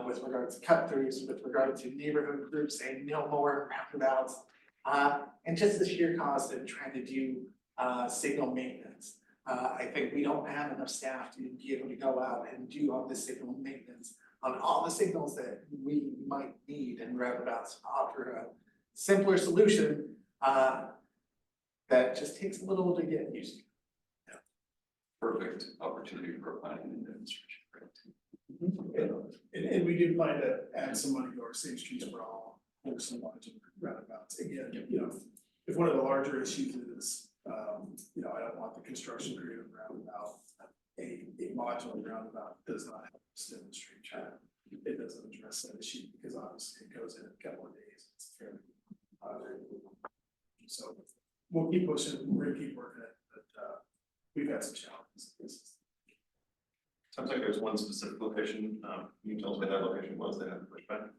with regard to cut throughs, with regard to neighborhood groups saying no more roundabouts. And just the sheer cost of trying to do signal maintenance. I think we don't have enough staff to be able to go out and do all the signal maintenance on all the signals that we might need, and roundabouts offer a simpler solution that just takes a little to get used to. Perfect opportunity for planning and demonstration, right? And we do plan to add some money to our Safe Streets for All, or some large roundabouts. Again, you know, if one of the larger issues is, you know, I don't want the construction period of roundabout. A modular roundabout does not have a stem street channel. It doesn't address that issue because obviously it goes in a couple of days. It's fairly, so we'll keep pushing, we're gonna keep working it, but, we've had some challenges. Sounds like there's one specific location, you tell us where that location was, they have pushed back.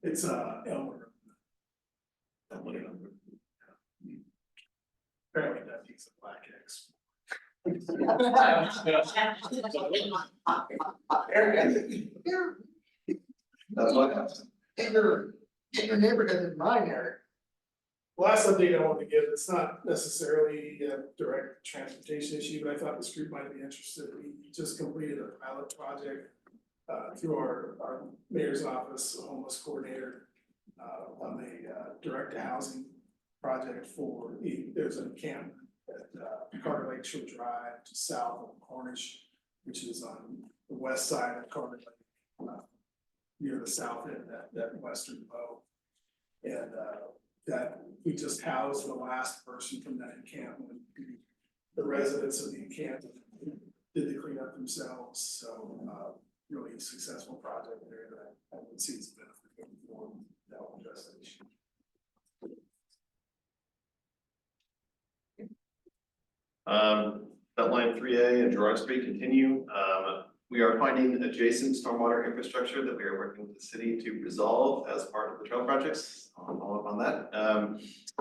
It's, Elmer. Apparently that takes a black X. That's what happens. In your neighborhood in mine, Eric. Last update I want to give, it's not necessarily a direct transportation issue, but I thought this group might be interested. We just completed a pilot project through our mayor's office, a homeless coordinator, on a direct to housing project for, there's an encampment at Carter Lake Shore Drive, just south of Cornish, which is on the west side of Carter Lake, near the south end, that western bow. And that we just housed the last person from that encampment. The residents of the encampment did the cleanup themselves, so really successful project there that I would see as a benefit going forward. That will address that issue. Beltline 3A and Gerard Street continue. We are finding adjacent stormwater infrastructure that we are working with the city to resolve as part of the trail projects. I'll follow up on that.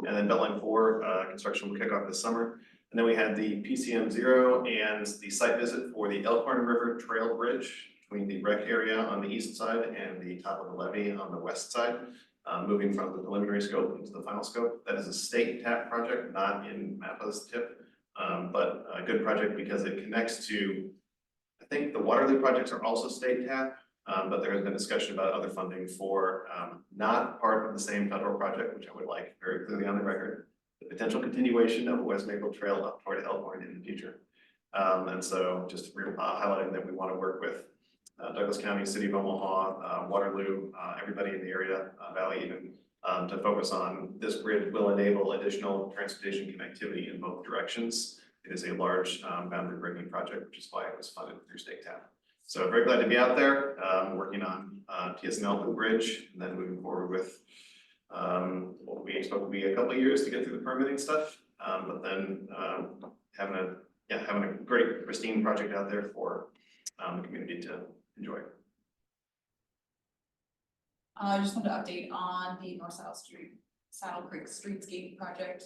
And then Beltline 4 construction will kick off this summer. And then we had the PCM 0 and the site visit for the Elkhorn River Trail Bridge between the rec area on the east side and the top of the levee on the west side. Moving from the preliminary scope into the final scope. That is a state TAP project, not in MAPA's TIP. But a good project because it connects to, I think the Waterloo projects are also state TAP, but there has been discussion about other funding for not part of the same federal project, which I would like very clearly on the record, the potential continuation of West Maple Trail up toward Elkhorn in the future. And so just highlighting that we want to work with Douglas County, City of Omaha, Waterloo, everybody in the area, Valley even, to focus on this bridge will enable additional transportation connectivity in both directions. It is a large boundary breaking project, which is why it was funded through state TAP. So very glad to be out there, working on TSNL Loop Bridge, and then moving forward with what we expect will be a couple of years to get through the permitting stuff, but then having a great pristine project out there for the community to enjoy. I just wanted to update on the North Saddle Creek Streetscape project.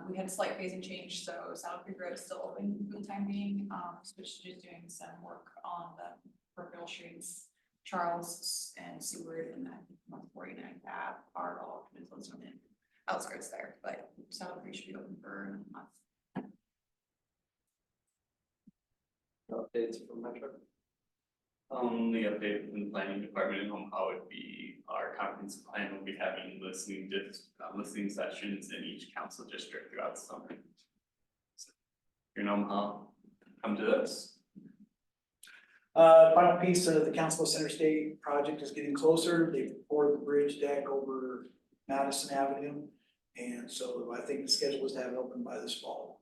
We had a slight phasing change, so Saddle Creek Road is still open for the time being. Switched to just doing some work on the peripheral streets, Charles and Seward, and then 149 Ave are all kind of close on the outskirts there, but Saddle Creek should be open for a month. Updates from Metro. The update from the planning department in Omaha would be our comprehensive plan will be having listening sessions in each council district throughout the summer. So, if you're in Omaha, come to us. Final piece of the Council Center State project is getting closer. They poured the bridge deck over Madison Avenue. And so I think the schedule is to have it open by this fall.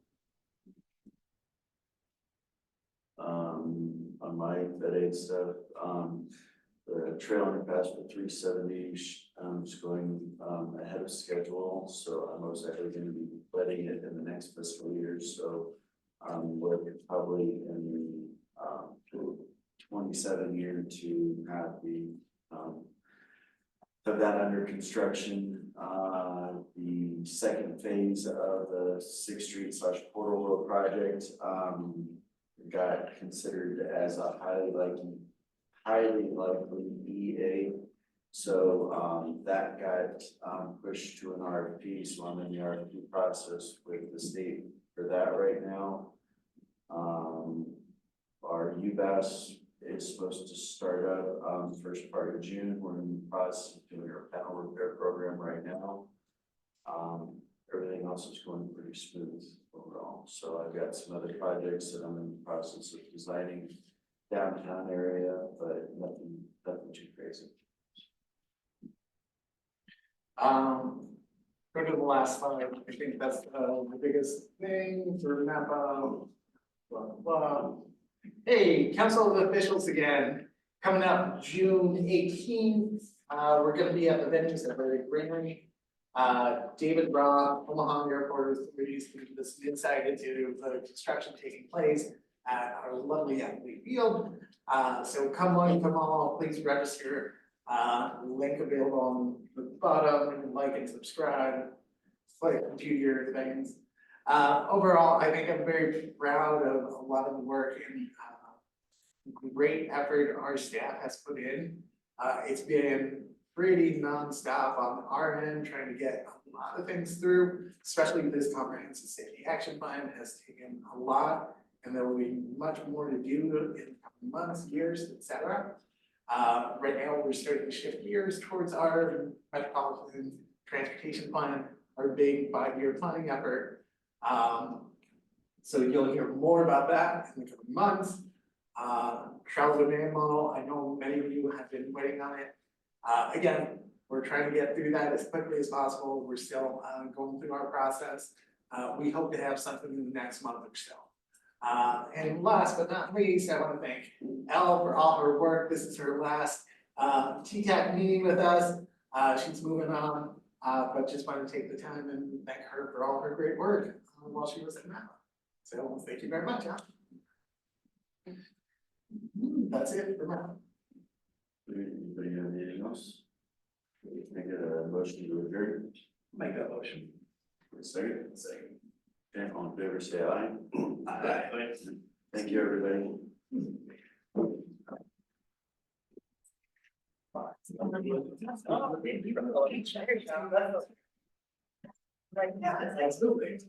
On my FedAid stuff, the trail underpass for 370 is going ahead of schedule, so I'm most likely going to be letting it in the next fiscal year. So we're probably in the 27 year to have the have that under construction. The second phase of the 6th Street / Portal Road project, got considered as a highly likely EA. So, that got, pushed to an RFP, so I'm in the RFP process with the state for that right now. Our UBAS is supposed to start up, first part of June. We're in the process of doing our panel repair program right now. Everything else is going pretty smooth overall. So I've got some other projects that I'm in the process of designing downtown area, but nothing too crazy. Go to the last slide. I think that's the biggest thing for Napa. Blah, blah. Hey, council officials again, coming up June 18th, we're gonna be at the venues at the Greenery. David Robb, Omaha Airport Authorities, this insight into the construction taking place at our lovely Athlete Field. So come on, come all, please register. Link available on the bottom, like and subscribe, like a few year things. Overall, I think I'm very proud of a lot of the work and great effort our staff has put in. It's been pretty nonstop on our end, trying to get a lot of things through, especially this comprehensive safety action plan has taken a lot, and there will be much more to do in months, years, etc. Right now, we're starting to shift gears towards our metropolitan transportation plan, our big 5-year planning effort. So you'll hear more about that in the coming months. Travel demand model, I know many of you have been waiting on it. Again, we're trying to get through that as quickly as possible. We're still going through our process. We hope to have something in the next month or so. And last but not least, I want to thank Elle for all her work. This is her last TTAC meeting with us. She's moving on, but just want to take the time and thank her for all her great work while she was at Napa. So thank you very much. That's it for now. Anybody have anything else? Can I get a motion to adjourn? Make that motion. Second. Okay, all in favor, say aye. Aye. Thank you, everybody. Right now, it's absolutely.